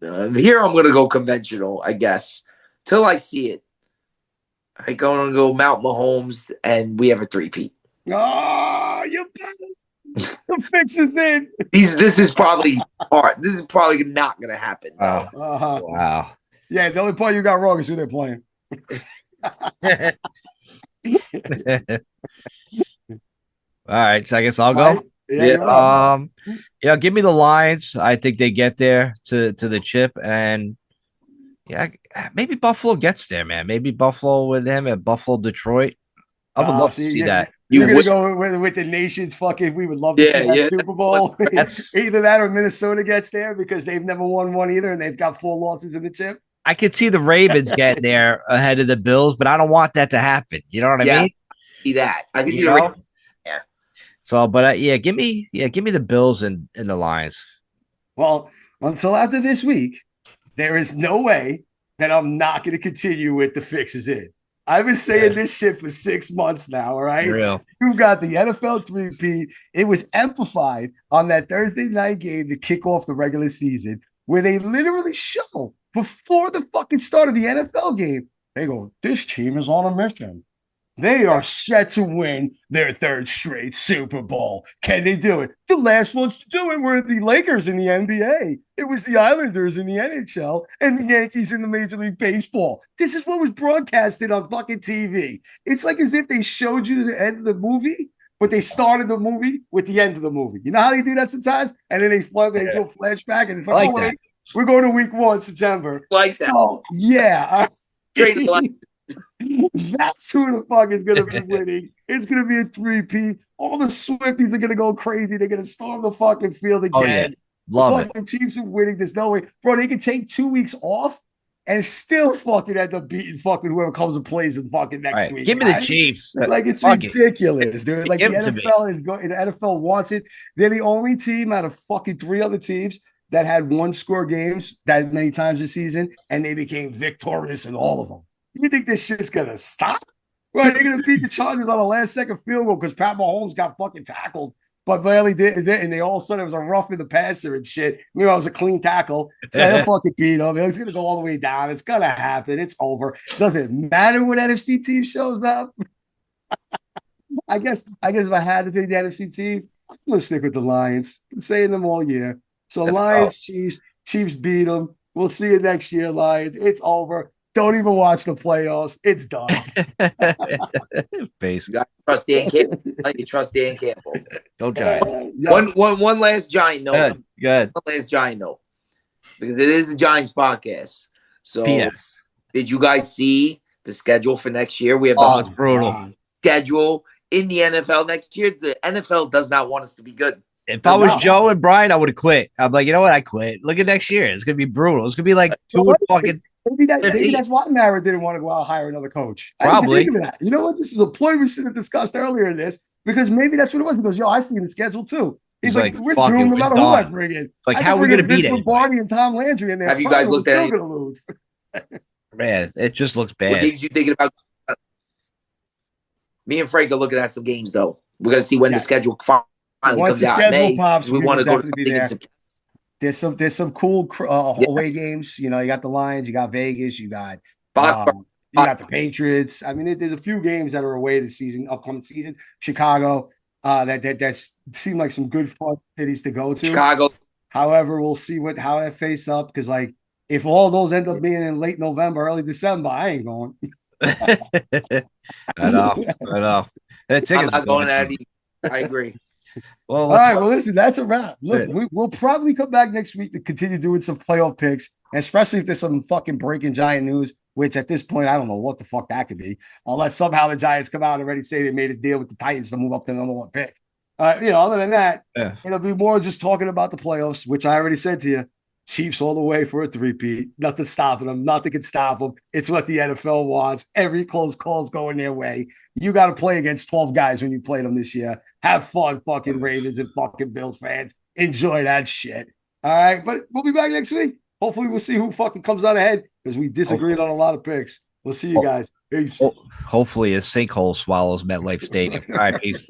Here I'm going to go conventional, I guess, till I see it. I'm going to go Mount Mahomes, and we have a three-peat. Oh, you the fix is in. This is probably hard. This is probably not going to happen. Wow. Yeah, the only part you got wrong is who they're playing. All right, so I guess I'll go. Yeah. Give me the Lions. I think they get there to the chip, and maybe Buffalo gets there, man. Maybe Buffalo with him at Buffalo, Detroit. I would love to see that. You're gonna go with the nation's fucking. We would love to see that Super Bowl. Either that or Minnesota gets there because they've never won one either, and they've got 4 losses in the chip. I could see the Ravens getting there ahead of the Bills, but I don't want that to happen. You know what I mean? See that? I can see the Ravens. Yeah. So, but give me the Bills and the Lions. Well, until after this week, there is no way that I'm not going to continue with the fixes in. I've been saying this shit for 6 months now, all right? Real. You've got the NFL 3P. It was amplified on that Thursday night game to kick off the regular season where they literally show before the fucking start of the NFL game, they go, this team is on a mission. They are set to win their 3rd straight Super Bowl. Can they do it? The last ones to do it were the Lakers in the NBA. It was the Islanders in the NHL and the Yankees in the Major League Baseball. This is what was broadcasted on fucking TV. It's like as if they showed you the end of the movie, but they started the movie with the end of the movie. You know how they do that sometimes? And then they do a flashback and it's like, wait, we're going to week 1, September. Like that. So, yeah. Straight like that's who the fuck is going to be winning. It's going to be a 3P. All the Swifties are going to go crazy. They're going to storm the fucking field again. Oh, yeah. Love it. Teams are winning. There's no way. Bro, they can take 2 weeks off and still fucking end up beating fucking whoever comes and plays in fucking next week. Give me the Chiefs. Like, it's ridiculous, dude. Like, the NFL is going. The NFL wants it. They're the only team out of fucking 3 other teams that had 1-score games that many times this season, and they became victorious in all of them. You think this shit's going to stop? Right, they're going to beat the Chargers on a last-second field goal because Pat Mahomes got fucking tackled, but barely did, and they all of a sudden it was a rough in the passer and shit. Meanwhile, it was a clean tackle. So they'll fucking beat him. It's going to go all the way down. It's going to happen. It's over. Doesn't matter what NFC team shows up. I guess if I had to pick the NFC team, I'm gonna stick with the Lions. Been saying them all year. So Lions, Chiefs beat them. We'll see you next year, Lions. It's over. Don't even watch the playoffs. It's done. Base. You trust Dan Campbell. You trust Dan Campbell. Go Giants. One last Giant note. Good. One last Giant note. Because it is the Giants podcast. So P.S. Did you guys see the schedule for next year? We have it's brutal. Schedule in the NFL next year. The NFL does not want us to be good. If I was Joe and Brian, I would have quit. I'm like, you know what? I quit. Look at next year. It's gonna be brutal. It's gonna be like maybe that's why Mara didn't want to go out and hire another coach. Probably. I didn't think of that. You know what? This is a point we should have discussed earlier in this because maybe that's what it was. He goes, yo, I've seen the schedule too. He's like, we're doomed no matter who I bring in. Like, how are we going to beat it? Lombardi and Tom Landry in there. Have you guys looked at it? Lose. Man, it just looks bad. What games you thinking about? Me and Frank are looking at some games, though. We're going to see when the schedule finally comes out. Once the schedule pops, we want to go to be there. There's some cool away games. You know, you got the Lions, you got Vegas, you got the Patriots. I mean, there's a few games that are away this season, upcoming season. Chicago. That seem like some good fun cities to go to. Chicago. However, we'll see how that face up because, like, if all those end up being in late November, early December, I ain't going. I know. I'm not going to that either. I agree. Well, all right. Well, listen, that's a wrap. Look, we'll probably come back next week to continue doing some playoff picks, especially if there's some fucking breaking Giant news. Which at this point, I don't know what the fuck that could be, unless somehow the Giants come out and already say they made a deal with the Titans to move up to the #1 pick. Other than that, it'll be more just talking about the playoffs, which I already said to you. Chiefs all the way for a three-peat. Nothing stopping them. Nothing can stop them. It's what the NFL wants. Every close call's going their way. You got to play against 12 guys when you play them this year. Have fun, fucking Ravens and fucking Bills fans. Enjoy that shit. All right, but we'll be back next week. Hopefully, we'll see who fucking comes out ahead because we disagreed on a lot of picks. We'll see you guys. Peace. Hopefully, a sinkhole swallows MetLife Stadium. All right, peace.